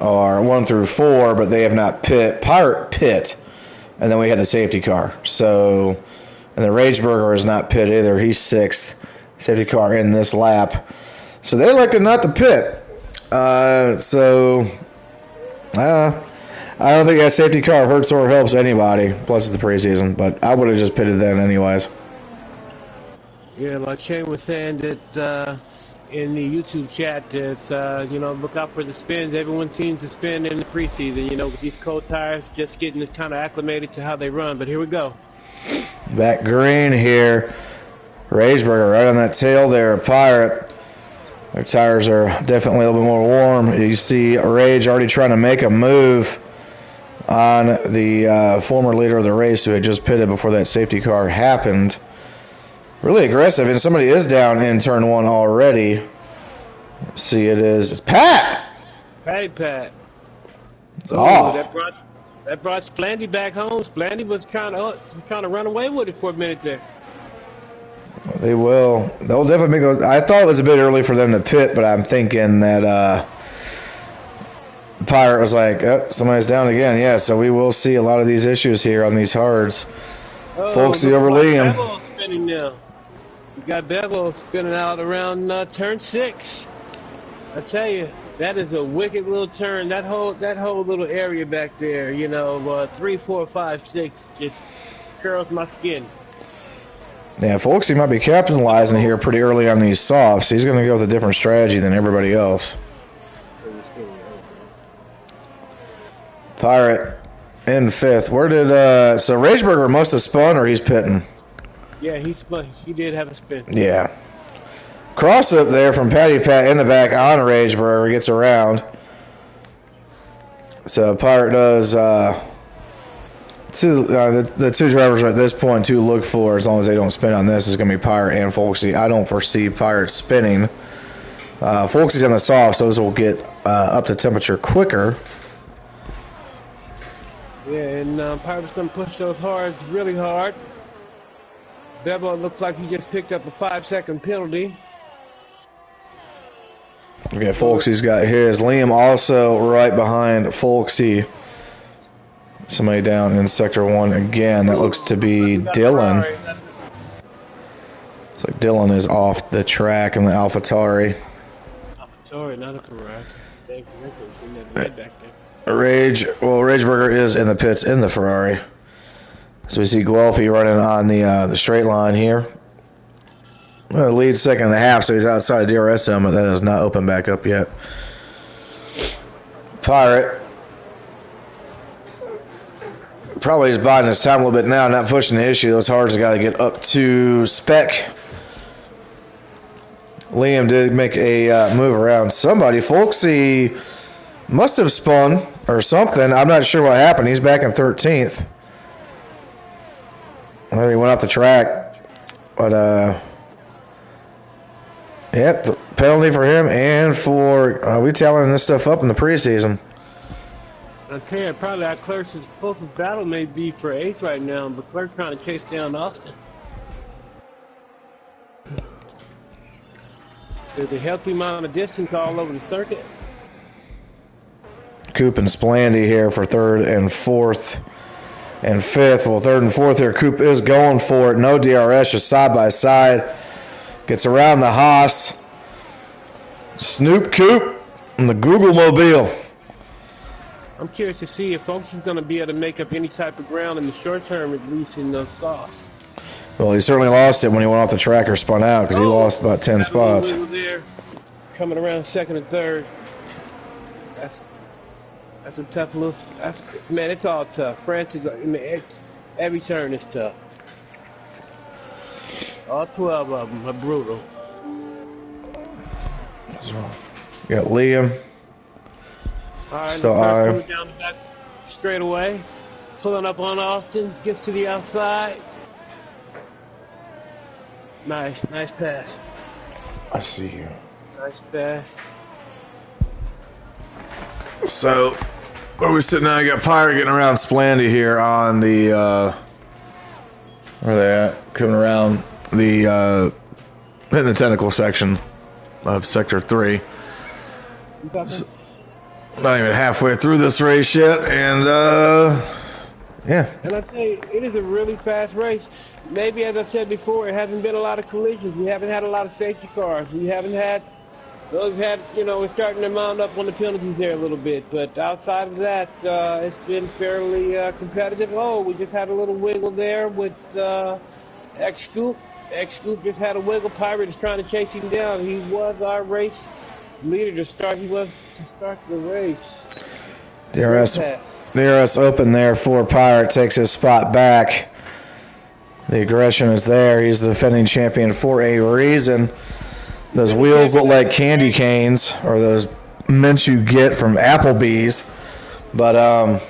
are 1 through 4, but they have not pit. Pirate pit, and then we had the safety car. So, and the Rageburger is not pit either. He's 6th. Safety car in this lap. So they elected not to pit. I don't think that safety car hurts or helps anybody. Plus, it's the preseason, but I would have just pitted then anyways. Yeah, like Shane was saying that in the YouTube chat, that look out for the spins. Everyone seems to spin in the preseason. With these cold tires, just getting kind of acclimated to how they run. But here we go. Back green here. Rageburger right on that tail there, Pirate. Their tires are definitely a little bit more warm. You see Rage already trying to make a move on the former leader of the race who had just pitted before that safety car happened. Really aggressive, and somebody is down in turn 1 already. Let's see, it's Pat! Hey, Pat. Oh, Off. that brought Splandy back home. Splandy was trying to run away with it for a minute there. They will. They'll definitely make. I thought it was a bit early for them to pit, but I'm thinking that Pirate was like, oh, somebody's down again. Yeah, so we will see a lot of these issues here on these hards. Folksy over Liam. Bevel spinning now. You got Bevel spinning out around turn 6. I tell you, that is a wicked little turn. That whole little area back there, 3, 4, 5, 6, just curls my skin. Yeah, Folksy might be capitalizing here pretty early on these softs. He's going to go with a different strategy than everybody else. Pirate in 5th. Where did so Rageburger must have spun, or he's pitting? Yeah, he spun. He did have a spin. Yeah. Cross up there from Patty Pat in the back on Rageburger, gets around. So Pirate does the two drivers at this point to look for, as long as they don't spin on this, is going to be Pirate and Folksy. I don't foresee Pirate spinning. Folksy's on the soft, so those will get up to temperature quicker. Yeah, and Pirate's going to push those hards really hard. Bevel looks like he just picked up a 5-second penalty. Okay, Folksy's got his. Liam also right behind Folksy. Somebody down in Sector 1 again. That looks to be Dylan. It's like Dylan is off the track in the AlphaTauri. AlphaTauri, not a Ferrari. Back there. Rageburger is in the pits in the Ferrari. So we see Guelphy running on the straight line here. Lead second and a half, so he's outside of DRS helmet. That is not open back up yet. Pirate probably is biding his time a little bit now, not pushing the issue. Those hards have got to get up to spec. Liam did make a move around somebody. Folksy must have spun or something. I'm not sure what happened. He's back in 13th. Well, he went off the track. But, yeah, penalty for him and for we tallying this stuff up in the preseason. I tell you, probably our Clerk's closest battle may be for 8th right now, but Clerk trying to chase down Austin. There's a healthy amount of distance all over the circuit. Coop and Splandy here for 3rd and 4th and 5th. Well, 3rd and 4th here. Coop is going for it. No DRS, just side by side. Gets around the Haas. Snoop Coop and the Google Mobile. I'm curious to see if Folks is going to be able to make up any type of ground in the short term, at least in those softs. Well, he certainly lost it when he went off the track or spun out, because he lost about 10 spots. There, coming around 2nd and 3rd. That's a tough little. Man, it's all tough. France is. Every turn is tough. All 12 of them are brutal. You got Liam. All right, Still coming down the back straight away. Pulling up on Austin. Gets to the outside. Nice pass. I see you. Nice pass. So, where we sitting now, you got Pirate getting around Splandy here on the, where are they at? Coming around the, hitting the technical section of Sector 3. So, not even halfway through this race yet, and, yeah. And I tell you, it is a really fast race. Maybe, as I said before, it hasn't been a lot of collisions. We haven't had a lot of safety cars. We haven't had... Those had, we're starting to mount up on the penalties there a little bit. But outside of that, it's been fairly competitive. Oh, we just had a little wiggle there with X-Scoop. X-Scoop just had a wiggle. Pirate is trying to chase him down. He was our race leader to start. He was to start the race. DRS open there for Pirate. Takes his spot back. The aggression is there. He's the defending champion for a reason. Those wheels look like candy canes, or those mints you get from Applebee's. But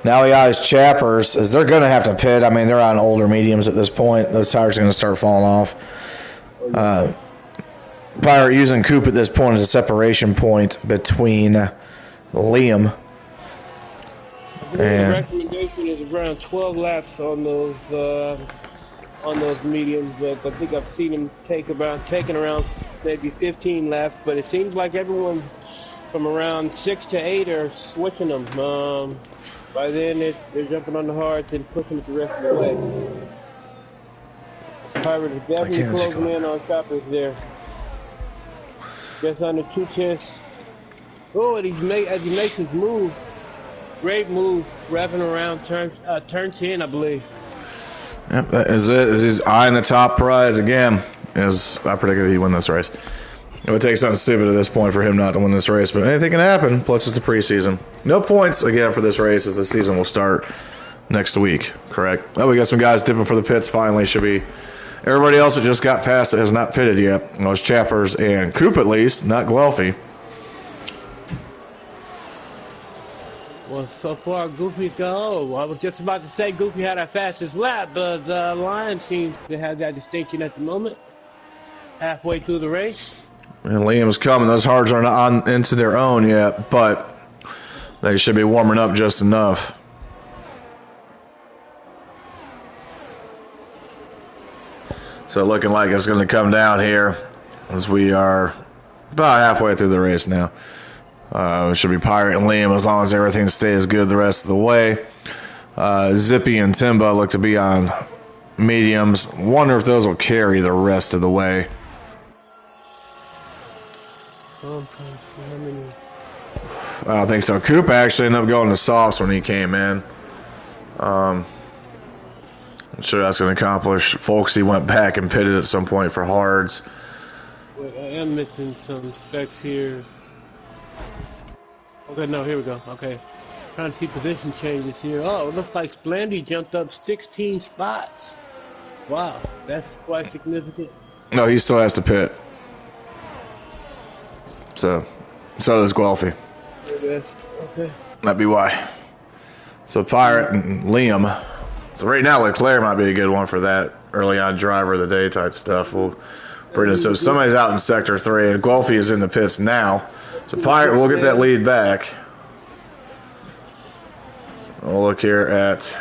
now he eyes Chappers, as they're going to have to pit. I mean, they're on older mediums at this point. Those tires are going to start falling off. Pirate using Coop at this point as a separation point between Liam The recommendation is around 12 laps on those mediums, but I think I've seen him taking around maybe 15 laps. But it seems like everyone from around 6 to 8 are switching them. By then they're jumping on the hards and pushing it the rest of the way. Pirate is definitely closing in on Choppers there. Just under 2 tenths. Oh, and as he makes his move, great move, wrapping around turn 10, I believe. Yep, that is it. He's eyeing the top prize again. As I predicted he'd win this race. It would take something stupid at this point for him not to win this race, but anything can happen. Plus, it's the preseason. No points again for this race as the season will start next week. Correct. Oh, we got some guys dipping for the pits. Finally, should be. Everybody else that just got past it has not pitted yet. Those Chappers and Coop at least, not Guelphy. Well, so far, Goofy's gone. I was just about to say Goofy had our fastest lap, but Lion seems to have that distinction at the moment. Halfway through the race. And Liam's coming. Those hards aren't on into their own yet, but they should be warming up just enough. So looking like it's going to come down here as we are about halfway through the race now. It should be Pirate and Liam as long as everything stays good the rest of the way. Zippy and Timba look to be on mediums. Wonder if those will carry the rest of the way. I don't think so. Coop actually ended up going to softs when he came in. I'm sure that's going to accomplish. Folksy went back and pitted at some point for hards. Wait, I am missing some specs here. Okay, no, here we go. Okay. Trying to see position changes here. Oh, it looks like Splendy jumped up 16 spots. Wow, that's quite significant. No, he still has to pit. So does Guelphy. Okay. That'd be why. So Pirate and Liam. So right now Leclerc might be a good one for that early on driver of the day type stuff. We'll bring it. So somebody's out in sector 3 and Guelphy is in the pits now. So Pirate will get that lead back. We'll look here at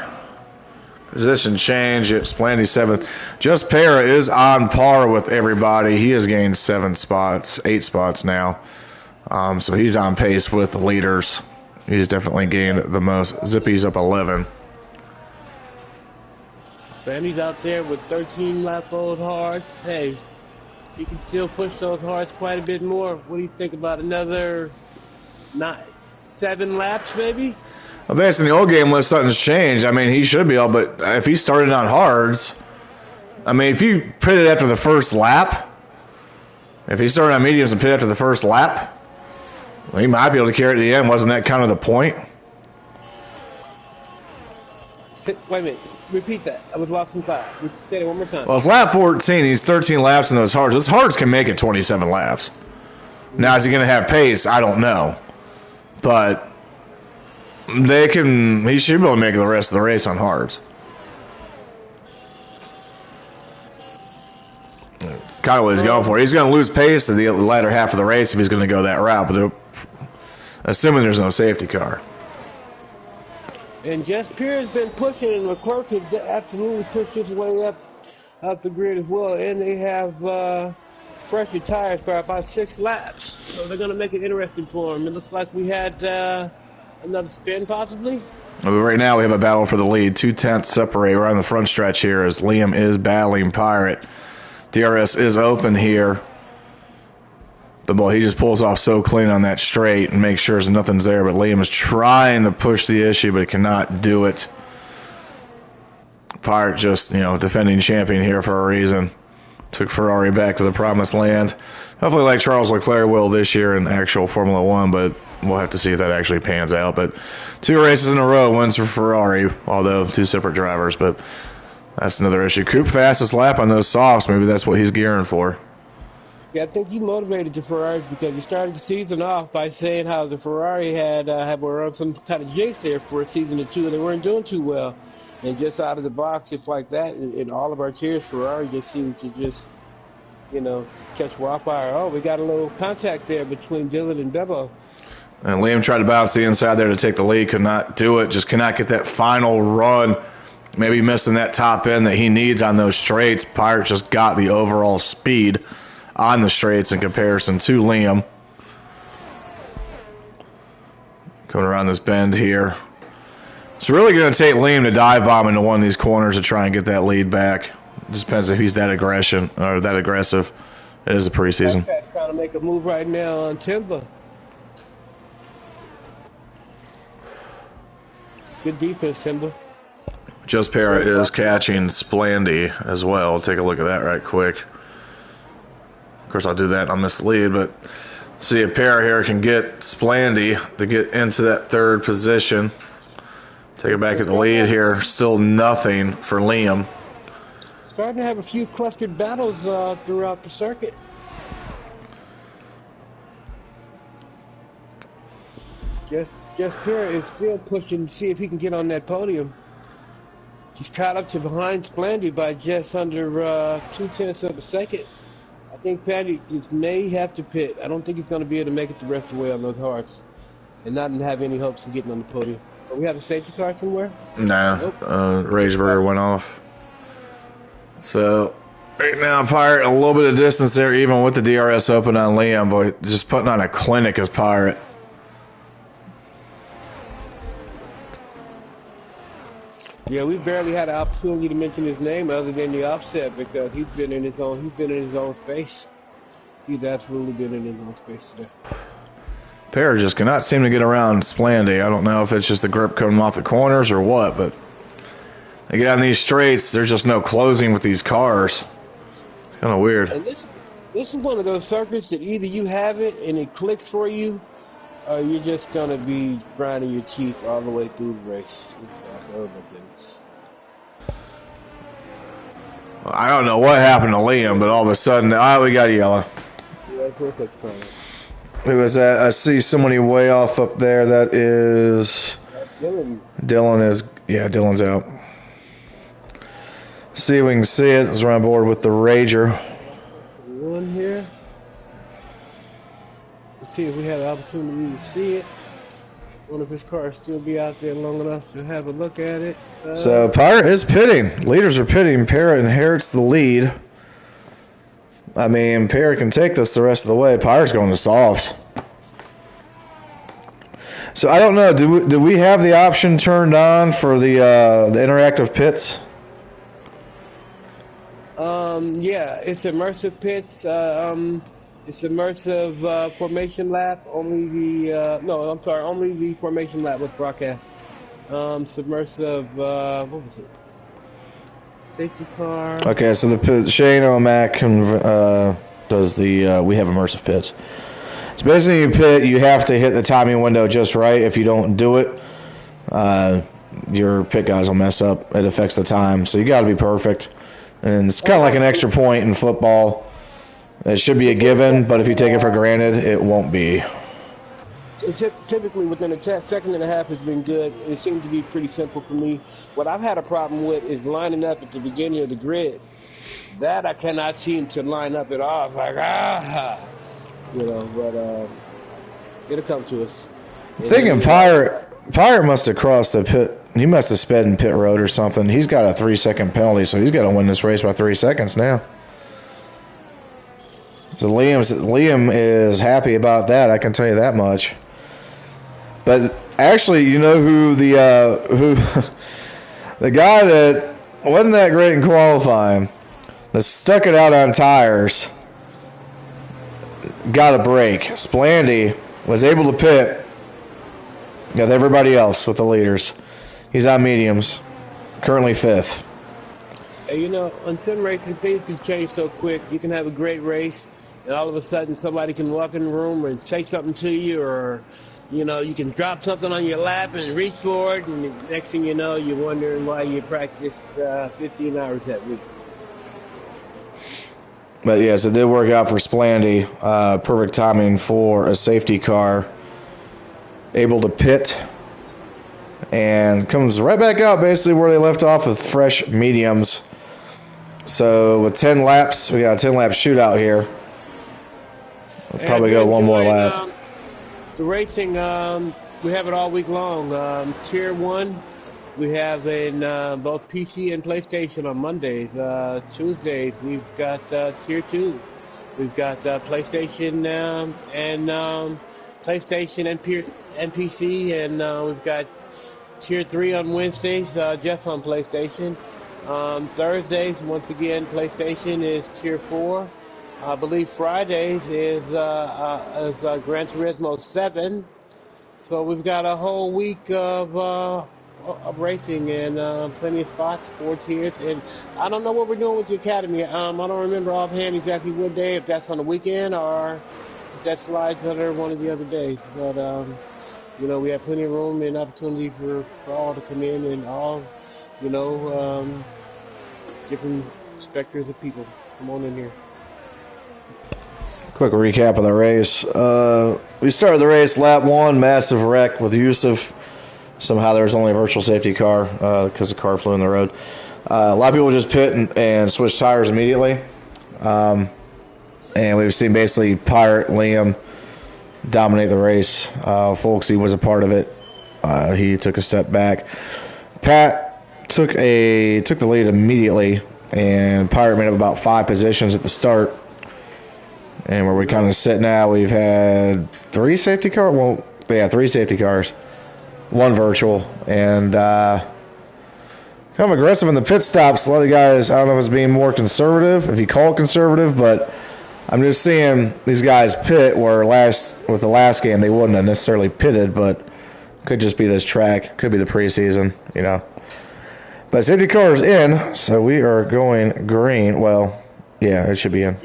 position change. It's Splendy 7. Just Para is on par with everybody. He has gained 8 spots now. So he's on pace with the leaders. He's definitely gained the most. Zippy's up 11. Splendy's out there with 13-lap-old hards. Hey, you can still push those hards quite a bit more. What do you think about another 7 laps, maybe? Well, based on the old game list, something's changed. I mean, he should be able, but if he started on hards, I mean, if you pitted after the first lap, if he started on mediums and pitted after the first lap, well, he might be able to carry it to the end. Wasn't that kind of the point? Wait a minute. Repeat that. I was lost in thought. Say it one more time. Well, it's lap 14. He's 13 laps in those hards. Those hards can make it 27 laps. Now, is he going to have pace? I don't know. But he should be able to make the rest of the race on hards. Kind of what he's going for. He's going to lose pace in the latter half of the race if he's going to go that route, but assuming there's no safety car. And Jess Pierce has been pushing, and Leclerc has absolutely pushed his way up the grid as well. And they have fresher tires for about 6 laps, so they're going to make it interesting for him. It looks like we had another spin, possibly. But right now, we have a battle for the lead. 2/10 separate. We're on the front stretch here as Liam is battling Pirate. DRS is open here. But, boy, he just pulls off so clean on that straight and makes sure nothing's there. But Liam is trying to push the issue, but he cannot do it. Pirate just, defending champion here for a reason. Took Ferrari back to the promised land. Hopefully like Charles Leclerc will this year in actual Formula 1, but we'll have to see if that actually pans out. But 2 races in a row, wins for Ferrari, although 2 separate drivers. But that's another issue. Coop fastest lap on those softs. Maybe that's what he's gearing for. Yeah, I think you motivated the Ferraris because you started the season off by saying how the Ferrari were on some kind of jinx there for a season or two, and they weren't doing too well. And just out of the box, just like that, in all of our cheers, Ferrari just seems to catch wildfire. Oh, we got a little contact there between Dylan and Bebo. And Liam tried to bounce the inside there to take the lead, could not do it, just cannot get that final run. Maybe missing that top end that he needs on those straights. Pirate just got the overall speed on the straights in comparison to Liam. Coming around this bend here. It's really going to take Liam to dive bomb into one of these corners to try and get that lead back. It just depends if he's that aggressive. It is a preseason. Trying to make a move right now on Timber. Good defense, Timber. Just Para is catching Splandy as well. Take a look at that right quick. Of course, I'll do that and I'll miss the lead, but see if Para here can get Splandy to get into that third position. Take it back at the lead here. Still nothing for Liam. Starting to have a few clustered battles throughout the circuit. Jeff Pierre is still pushing to see if he can get on that podium. He's caught up to behind Splandy by just under 0.2 of a second. I think Patty may have to pit. I don't think he's going to be able to make it the rest of the way on those hards and not have any hopes of getting on the podium. Do we have a safety car somewhere? No. Nope. Rageberger went off. So, right now, Pirate, a little bit of distance there, even with the DRS open on Liam, but just putting on a clinic as Pirate. Yeah, we barely had an opportunity to mention his name other than the offset because he's been in his own space. He's absolutely been in his own space today. Para just cannot seem to get around Splandy. I don't know if it's just the grip coming off the corners or what, but they get on these straights, there's just no closing with these cars. Kind of weird. And this is one of those circuits that either you have it and it clicks for you, or you're just going to be grinding your teeth all the way through the race. Oh, my goodness. I don't know what happened to Liam, but all of a sudden, we got yellow. Yeah, perfect. Who was that? I see somebody way off up there. That is Dylan. Dylan's out. See if we can see it. Let's run aboard with the Rager. One here. Let's see if we had an opportunity to see it. One of his cars still be out there long enough to have a look at it. So Pirate is pitting. Leaders are pitting. Para inherits the lead. I mean, Para can take this the rest of the way. Pirate's going to softs. So I don't know. Do we have the option turned on for the interactive pits? Yeah, it's immersive pits. It's immersive formation lap. Only the formation lap was broadcast. Submersive. What was it? Safety car. Okay, so the pit, Shane O'Mac does the. We have immersive pits. It's basically a pit. You have to hit the timing window just right. If you don't do it, your pit guys will mess up. It affects the time, so you got to be perfect. And it's kind of like an extra point in football. It should be a given, but if you take it for granted, it won't be. It's typically within a second and a half has been good. It seems to be pretty simple for me. What I've had a problem with is lining up at the beginning of the grid. That I cannot seem to line up at all. It's like, but it'll come to us. Thinking Pirate must have crossed the pit. He must have sped in pit road or something. He's got a 3-second penalty, so he's got to win this race by 3 seconds now. So Liam is happy about that. I can tell you that much. But actually, you know who the guy that wasn't that great in qualifying, that stuck it out on tires, got a break. Splandy was able to pit with everybody else with the leaders. He's on mediums, currently 5th. You know, on sim racing, things can change so quick. You can have a great race, and all of a sudden somebody can walk in the room and say something to you, or, you know, you can drop something on your lap and reach for it, and the next thing you know, you're wondering why you practiced 15 hours that week. But yes, it did work out for Splandy. Perfect timing for a safety car. Able to pit. And comes right back out basically where they left off with fresh mediums. So with 10 laps, we got a 10-lap shootout here. We'll probably go one more lap. The racing, we have it all week long. Tier 1, we have in both PC and PlayStation on Mondays. Tuesdays, we've got Tier 2. We've got PlayStation and PlayStation and PC, and we've got Tier 3 on Wednesdays, just on PlayStation. Thursdays, once again, PlayStation is Tier 4. I believe Fridays is Gran Turismo 7. So we've got a whole week of racing and plenty of spots, 4 tiers. And I don't know what we're doing with the Academy. I don't remember offhand exactly what day, if that's on the weekend or if that slides under one of the other days. But, you know, we have plenty of room and opportunity for all to come in and all, you know, different specters of people. Come on in here. Quick recap of the race. We started the race lap 1, massive wreck with Yusuf. Somehow there was only a virtual safety car because the car flew in the road. A lot of people just pit and switch tires immediately. And we've seen basically Pirate Liam dominate the race. Folksy was a part of it. He took a step back. Pat took the lead immediately, and Pirate made up about 5 positions at the start. And where we kind of sit now, we've had 3 safety cars. Well, yeah, 3 safety cars, 1 virtual, and kind of aggressive in the pit stops. A lot of the guys, I don't know if it's being more conservative, if you call it conservative, but I'm just seeing these guys pit where with the last game they wouldn't have necessarily pitted, but could just be this track, could be the preseason, you know. But safety car is in, so we are going green. Well, yeah, it should be in.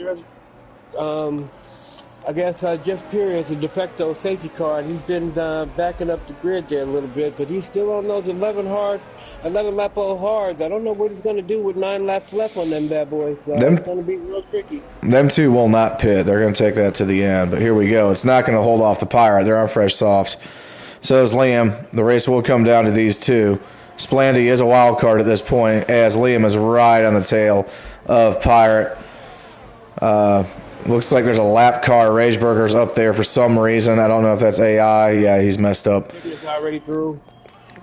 I guess Jeff Perry is a de facto safety car, and he's been backing up the grid there a little bit, but he's still on those 11 lap old hards. I don't know what he's going to do with 9 laps left on them bad boys. It's going to be real tricky. Them 2 will not pit. They're going to take that to the end, but here we go. It's not going to hold off the Pirate. They're on fresh softs. So is Liam. The race will come down to these 2. Splandy is a wild card at this point, as Liam is right on the tail of Pirate. Looks like there's a lap car. Rageburger's up there for some reason. I don't know if that's AI. Yeah, he's messed up. He's already through.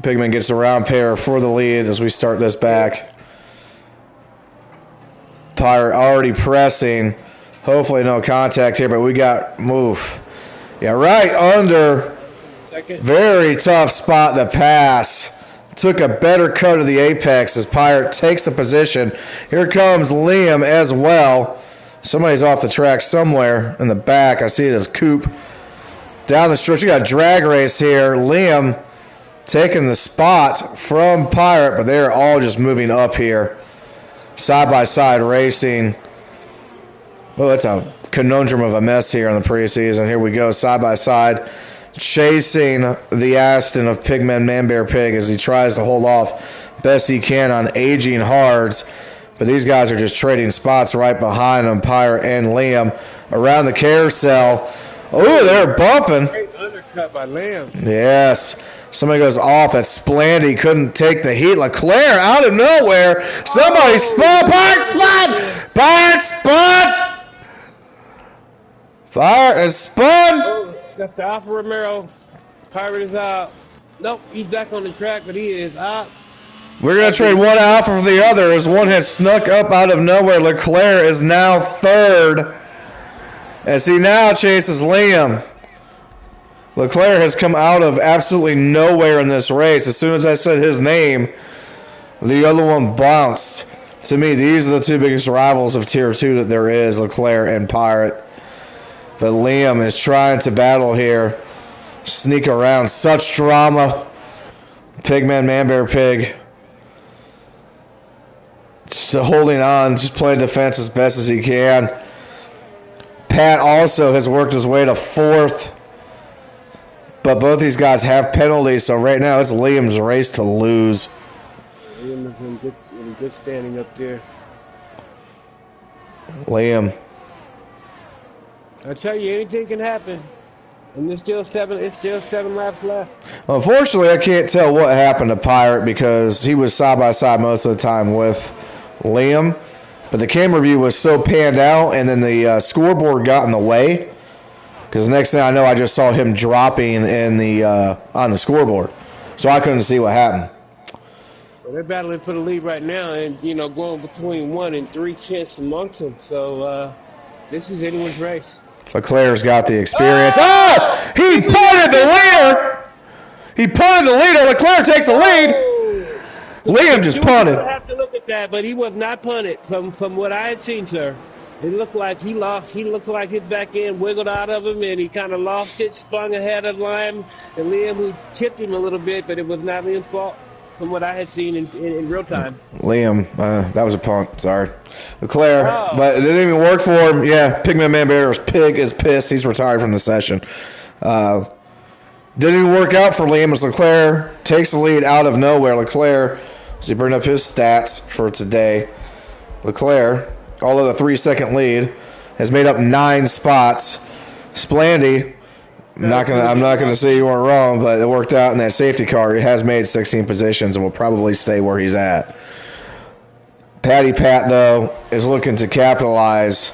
Pigman gets the round pair for the lead as we start this back. Pirate already pressing. Hopefully no contact here, but we got move. Yeah, right under. Second. Very tough spot to pass. Took a better cut of the apex as Pirate takes the position. Here comes Liam as well. Somebody's off the track somewhere in the back. I see it as Coop. Down the stretch, you got a drag race here. Liam taking the spot from Pirate, but they're all just moving up here. Side-by-side racing. Oh, that's a conundrum of a mess here in the preseason. Here we go, side-by-side. Chasing the Aston of Pigman Manbear Pig as he tries to hold off best he can on aging hards. But these guys are just trading spots right behind them, Pirate and Liam. Around the carousel. Oh, they're bumping. Great undercut by Liam. Yes. Somebody goes off at Splandy. Couldn't take the heat. Leclerc out of nowhere. Somebody spun. Pirate spun. Pirate spun. Pirate is spun. Oh, that's the Alfa Romero. Pirate is out. Nope, he's back on the track, but he is out. We're going to trade one Alpha for the other as one has snuck up out of nowhere. Leclerc is now third as he now chases Liam. Leclerc has come out of absolutely nowhere in this race. As soon as I said his name, the other one bounced. To me, these are the 2 biggest rivals of Tier 2 that there is, Leclerc and Pirate. But Liam is trying to battle here. Sneak around. Such drama. Pigman, Manbear Pig. Just holding on, just playing defense as best as he can. Pat also has worked his way to 4th. But both these guys have penalties, so right now it's Liam's race to lose. Liam is in good standing up there. Liam. I tell you, anything can happen. And there's still 7 laps left. Unfortunately, I can't tell what happened to Pirate because he was side by side most of the time with Liam. But the camera view was so panned out, and then the scoreboard got in the way. Because the next thing I know, I just saw him dropping in the on the scoreboard, so I couldn't see what happened. Well, they're battling for the lead right now, and going between 1 and 3 tenths amongst them. So this is anyone's race. Leclerc's got the experience. Oh! He punted the leader! He punted the leader. Leclerc takes the lead. Liam just punted. I have to look at that, but he was not punted from what I had seen, sir. It looked like he lost. He looked like his back end wiggled out of him, and he kind of lost it, spun ahead of Liam, and Liam who tipped him a little bit, but it was not Liam's fault from what I had seen in real time. Liam, that was a punt. Sorry. Leclerc, but it didn't even work for him. Yeah, Pigman Man Bears Pig is pissed. He's retired from the session. Didn't even work out for Liam as Leclerc takes the lead out of nowhere. Leclerc, as he bring up his stats for today, Leclerc, although the 3-second lead, has made up 9 spots. Splandy, I'm not gonna say you weren't wrong, but it worked out in that safety car. He has made 16 positions and will probably stay where he's at. Patty Pat, though, is looking to capitalize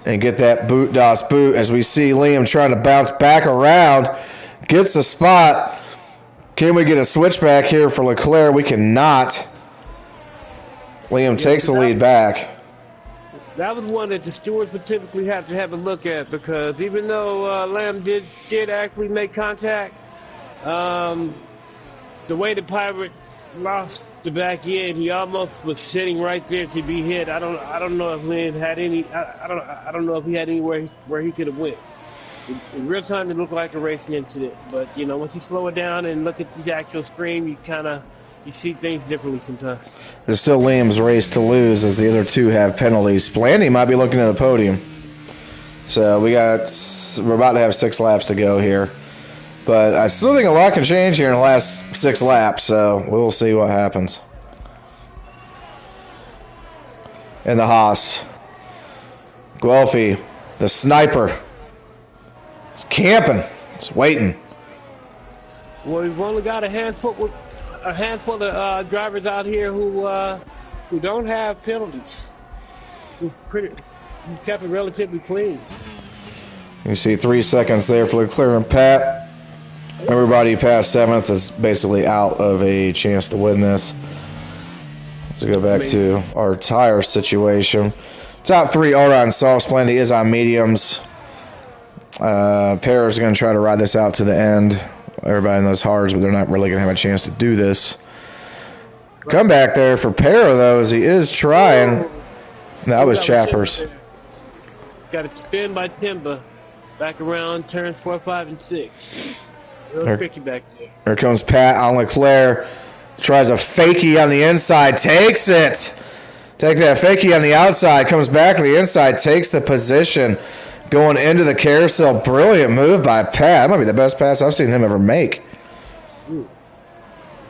and get that boot DOS boot as we see Liam trying to bounce back around. Gets the spot. Can we get a switchback here for Leclerc? We cannot. Liam takes the lead back. That was one that the stewards would typically have to have a look at, because even though Lamb did actually make contact, the way the Pirate lost the back end, he almost was sitting right there to be hit. I don't know if Lamb had any. I don't know if he had anywhere where he could have went. In real time, it looked like a racing incident, but once you slow it down and look at the actual stream, you see things differently sometimes. It's still Liam's race to lose as the other two have penalties. Splandy might be looking at a podium. So we're about to have 6 laps to go here. But I still think a lot can change here in the last 6 laps, so we'll see what happens. And the Haas. Guelphy, the sniper. It's camping. It's waiting. Well, we've only got a handful of drivers out here who don't have penalties. Who've kept it relatively clean. You see 3 seconds there for Leclerc and Pat. Everybody past 7th is basically out of a chance to win this. Let's go back to our tire situation. Top 3 are on soft. Splendy is on mediums. Paris is going to try to ride this out to the end. Everybody knows hards, but they're not really going to have a chance to do this. Come back there for Para, though, as he is trying. That was Chappers. Got it spin by Timba. Back around turns 4, 5, and 6. Real tricky back there. Here comes Pat on Leclerc. Tries a fakie on the inside. Takes it. Take that fakie on the outside. Comes back to the inside. Takes the position. Going into the carousel. Brilliant move by Pat. That might be the best pass I've seen him ever make. Ooh.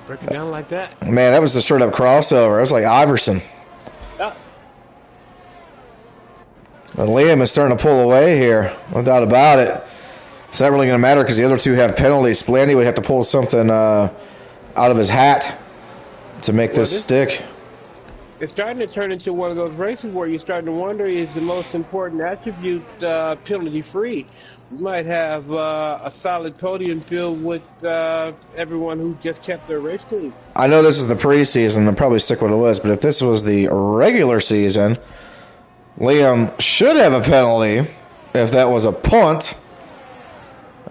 Break it down like that. Man, that was a straight up crossover. It was like Iverson. Yeah. But Liam is starting to pull away here. No doubt about it. It's not really going to matter because the other two have penalties. Splandy would have to pull something out of his hat to make this stick. It's starting to turn into one of those races where you're starting to wonder, is the most important attribute penalty-free? We might have a solid podium filled with everyone who just kept their race clean. I know this is the preseason. I'll probably stick with it was, but if this was the regular season, Liam should have a penalty if that was a punt.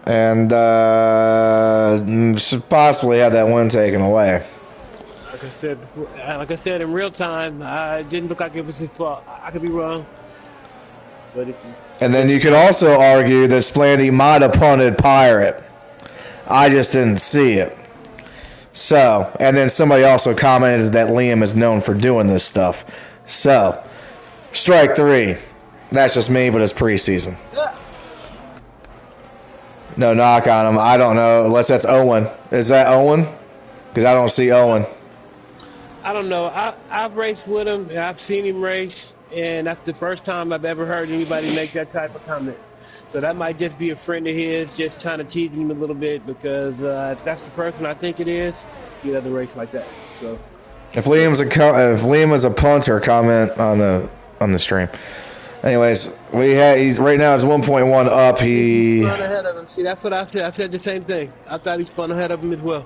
And should possibly have that win taken away. Like I said, in real time, it didn't look like it was his fault. I could be wrong. And then you could also argue that Splandy might have punted Pirate. I just didn't see it. So, and then somebody also commented that Liam is known for doing this stuff. So, strike 3. That's just me, but it's preseason. No knock on him. I don't know, unless that's Owen. Is that Owen? Because I don't see Owen. I don't know. I've raced with him, and I've seen him race, and that's the first time I've ever heard anybody make that type of comment. So that might just be a friend of his, just trying to tease him a little bit, because if that's the person I think it is, he doesn't race like that. So, if Liam was a punter, comment on the stream. Anyways, he's right now it's 1.1 up. He spun ahead of him. See, that's what I said. I said the same thing. I thought he spun ahead of him as well.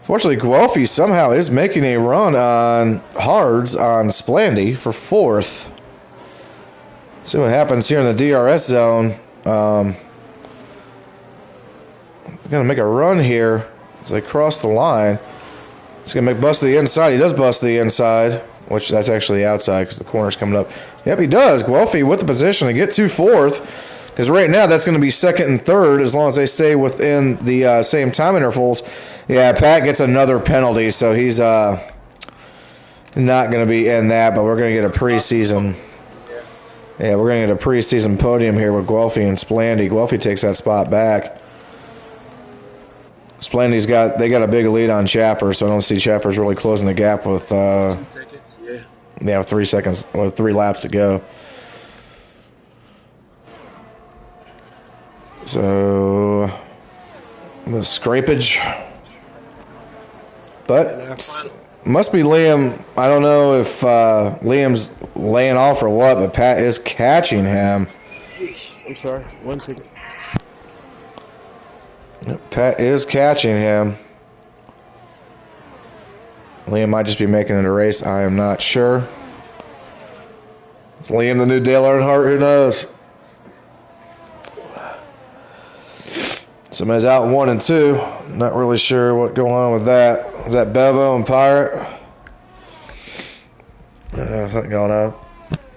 Fortunately, Guelphy somehow is making a run on hards on Splandy for 4th. See what happens here in the DRS zone. Gonna make a run here as they cross the line. He's gonna bust the inside. He does bust the inside, which that's actually outside because the corner's coming up. Yep, he does. Guelphy with the position to get to 4th. Because right now that's going to be 2nd and 3rd as long as they stay within the same time intervals. Yeah, Pat gets another penalty, so he's not going to be in that, but we're going to get a preseason. Yeah, we're going to get a preseason podium here with Guelphy and Splandy. Guelphy takes that spot back. Splandy's got a big lead on Chapper, so I don't see Chapper's really closing the gap with 2 seconds, yeah, 3 seconds or 3 laps to go. So the scrapage, but must be Liam. I don't know if Liam's laying off or what, but Pat is catching him. I'm sorry, 1 second. Pat is catching him. Liam might just be making it a race. I am not sure. Is Liam the new Dale Earnhardt? Who knows? Somebody's out 1 and 2. Not really sure what's going on with that. Is that Bevo and Pirate? Something going on.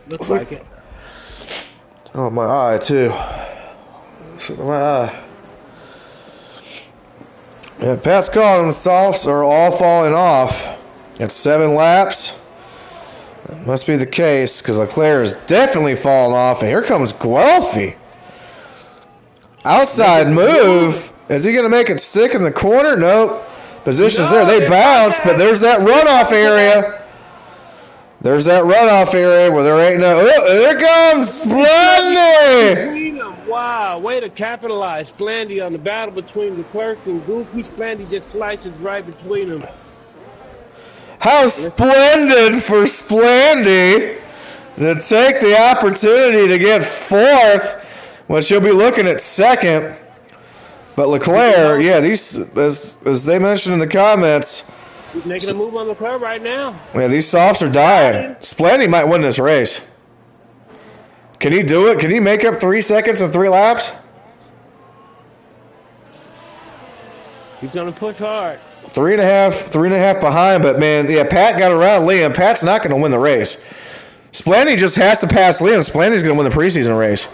Looks like it. Oh, my eye, too. Something in my eye. Yeah, Pat's car and the softs are all falling off. It's 7 laps. That must be the case, because Leclerc is definitely falling off. And here comes Guelphy. Outside move. Is he going to make it stick in the corner? Nope. Position's there. They bounce, but there's that runoff area. There's that runoff area where there ain't no... Oh, there comes Splandy! Wow, way to capitalize. Splandy on the battle between Leclerc and Goofy. Splandy just slices right between them. How splendid for Splandy to take the opportunity to get 4th, when she'll be looking at 2nd. But Leclerc, yeah, these as they mentioned in the comments, he's making a move on Leclerc right now. Yeah, these softs are dying. Splandy might win this race. Can he do it? Can he make up 3 seconds in 3 laps? He's gonna push hard. 3.5 behind, but man, yeah, Pat got around Liam. Pat's not going to win the race. Splandy just has to pass Liam. Splandy's going to win the preseason race.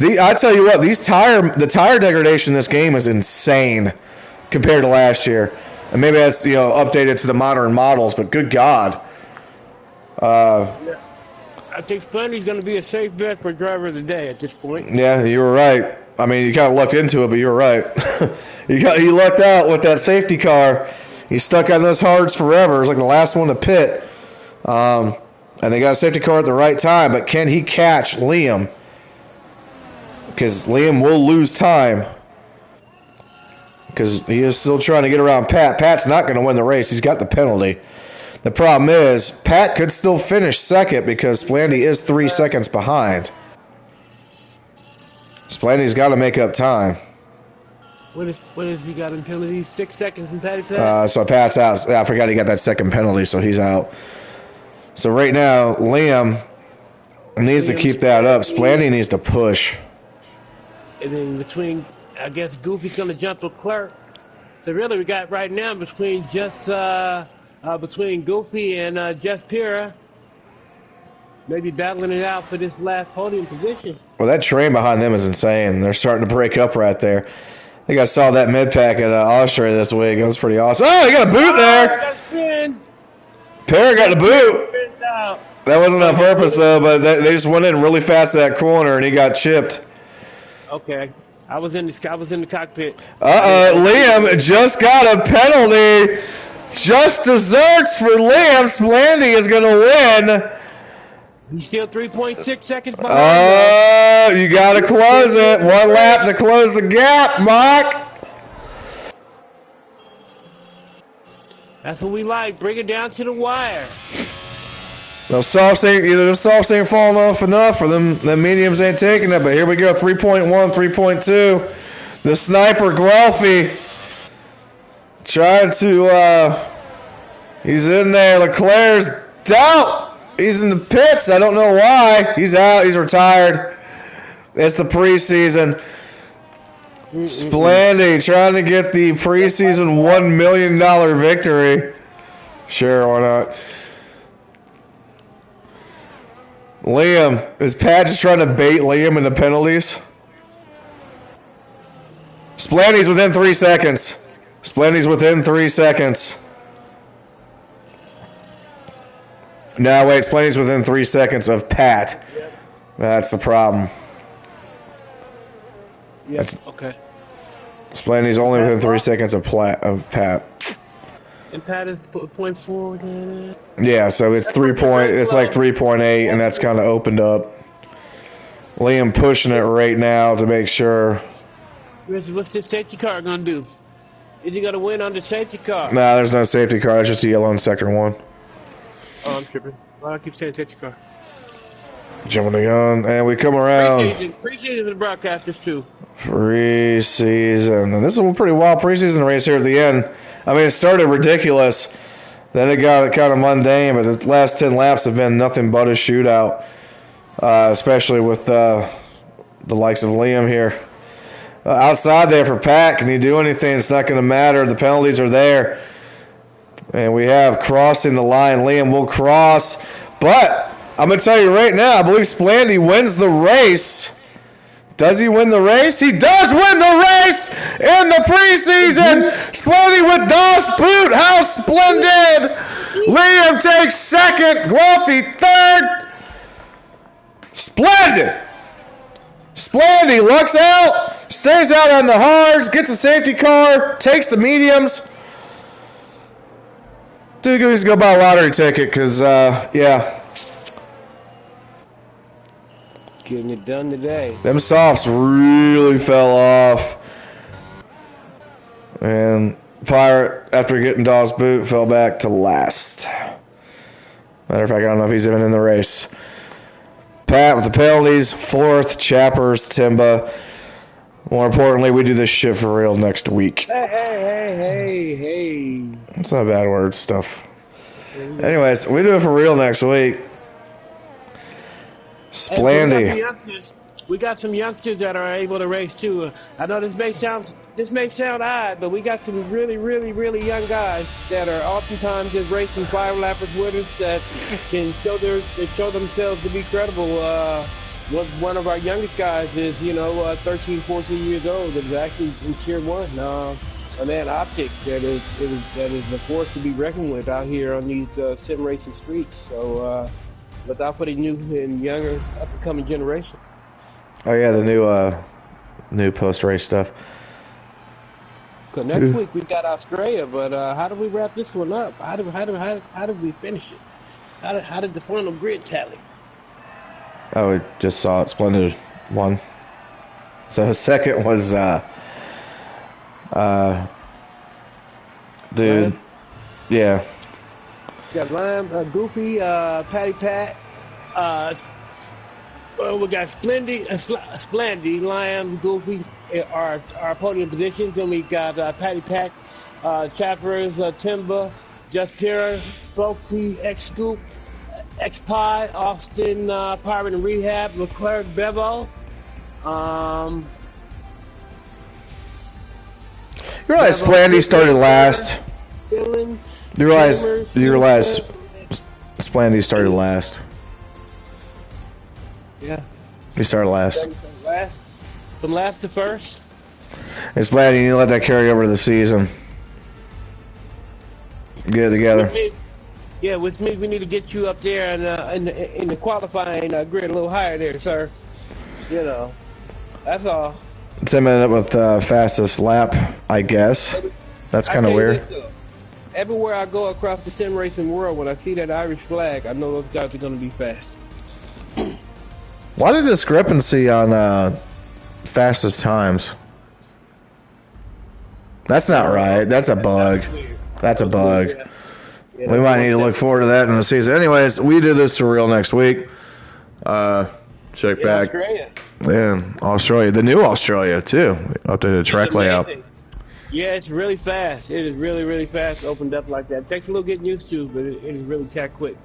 I tell you what, the tire degradation in this game is insane compared to last year. And maybe that's updated to the modern models, but good God. I think Splandy's going to be a safe bet for driver of the day at this point. Yeah, you were right. I mean, you kind of lucked into it, but you were right. you lucked out with that safety car. He stuck on those hards forever. It was like the last one to pit. And they got a safety car at the right time, but can he catch Liam? Because Liam will lose time. Because he is still trying to get around Pat. Pat's not going to win the race. He's got the penalty. The problem is, Pat could still finish 2nd because Splandy is 3 seconds behind. Splandy's got to make up time. What is he got in penalties? 6 seconds in Pat? So Pat's out. I forgot he got that 2nd penalty, so he's out. So right now, Liam needs to keep that up. Splandy needs to push. And then between, I guess Goofy's going to jump Leclerc. So really we got right now between between Goofy and Jess Pira, maybe battling it out for this last podium position. Well, that train behind them is insane. They're starting to break up right there. I think I saw that mid-pack at Austria this week. It was pretty awesome. Oh, he got a boot there! Pira got the boot! That wasn't on purpose, though, but they just went in really fast to that corner, and he got chipped. Okay. I was in the cockpit. Liam just got a penalty. Just desserts for Liam. Splandy is going to win. He's still 3.6 seconds behind. You got to close it. 1 lap to close the gap, Mark. That's what we like. Bring it down to the wire. Those softs ain't either. The softs ain't falling off enough, or them mediums ain't taking it. But here we go, 3.1, 3.2. The sniper Guelphy tried to. He's in there. Leclerc's out. He's in the pits. I don't know why. He's out. He's retired. It's the preseason. Splendy trying to get the preseason $1 million victory. Sure, why not? Liam, is Pat just trying to bait Liam into penalties? Splendy's within 3 seconds. Splendy's within 3 seconds. No, wait, Splendy's within 3 seconds of Pat. Yep. That's the problem. Yes. Okay. Splendy's only within 3 seconds of Pat. And Pat is 0.4. Yeah, so it's 3 point. It's like 3.8, and that's kind of opened up. Liam pushing it right now to make sure. What's this safety car gonna do? Is he gonna win on the safety car? Nah, there's no safety car. It's just a yellow in sector 1. Oh, I'm tripping. Well, I keep saying safety car. Jumping the gun, and we come around. Preseason for the broadcasters too. Preseason, and this is a pretty wild preseason race here at the end. I mean, it started ridiculous, then it got kind of mundane, but the last 10 laps have been nothing but a shootout, especially with the likes of Liam here. Outside there for Pat, can he do anything? It's not going to matter. The penalties are there. And we have crossing the line. Liam will cross, but I'm going to tell you right now, I believe Splendy wins the race. Does he win the race? He does win the race in the preseason. Splendy with DOS boot. How splendid. Liam takes second. Guelphy third. Splendid. Splendy looks out. Stays out on the hards. Gets a safety car. Takes the mediums. Dude needs to go buy a lottery ticket because, yeah. Getting it done today. Them softs really fell off. And Pirate, after getting Dawes' boot, fell back to last. Matter of fact, I don't know if he's even in the race. Pat with the penalties, fourth, Chappers, Timba. More importantly, we do this shit for real next week. Hey. It's not bad word stuff. Anyways, we do it for real next week. Splendy. We got some youngsters that are able to race too. I know this may sound odd, but we got some really young guys that are oftentimes just racing 5-lappers with us that can show themselves to be credible. One of our youngest guys is 13, 14 years old. That is actually in Tier 1. A man Optic that is a force to be reckoned with out here on these sim racing streets. So. Without putting new and younger up-and-coming generation. Oh yeah, the new post-race stuff. So next week we got Australia, but how do we wrap this one up? How do we finish it? How did the final grid tally? Oh, we just saw it. Splendid won. So his second was dude. Lime? Yeah. We got Lime, Goofy, Patty Pat. We got Splendy, Lime, Goofy, our podium positions. Then we got Patty Pack, Chappers, Timba, Justira, Folksy, X-Scoop, X-Pie, Austin, Pirate and Rehab, Leclerc, Bevo. You realize Splendy started last? Dylan. You realize Splendy started last. Yeah. He started last. From last to first. And Splendy, you need to let that carry over to the season. Get it together. Which means we need to get you up there and in the qualifying grid a little higher there, sir. That's all. 10 minute with fastest lap, I guess. That's kind of weird. Everywhere I go across the sim racing world, when I see that Irish flag, I know those guys are going to be fast. Why the discrepancy on fastest times? That's not right. That's a bug. That's a bug. Yeah, We might need to look forward to that in the season. Anyways, we do this for real next week. Check back. Australia. Yeah, Australia. The new Australia, too. Updated track layout. Yeah, it's really fast. It is really, really fast. Opened up like that. It takes a little getting used to, but it is really that quick.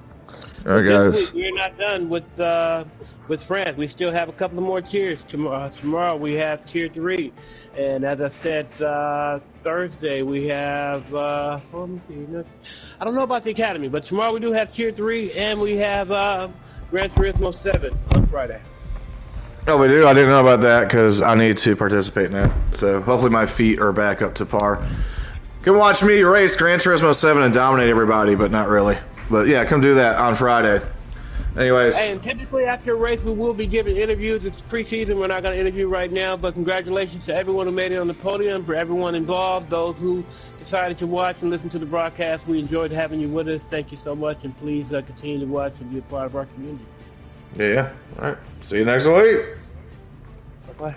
All right, This guys. week we're not done with France. We still have a couple of more tiers. Tomorrow we have tier 3, and as I said, Thursday we have. Let me see. I don't know about the Academy, but tomorrow we do have tier 3, and we have Gran Turismo 7 on Friday. Oh, we do? I didn't know about that because I need to participate in that. So hopefully my feet are back up to par. Come watch me race Gran Turismo 7 and dominate everybody, but not really. But yeah, come do that on Friday. Anyways. And typically after a race, we will be giving interviews. It's preseason. We're not going to interview right now, but congratulations to everyone who made it on the podium, for everyone involved, those who decided to watch and listen to the broadcast. We enjoyed having you with us. Thank you so much, and please continue to watch and be a part of our community. Yeah. All right. See you next week. Bye-bye.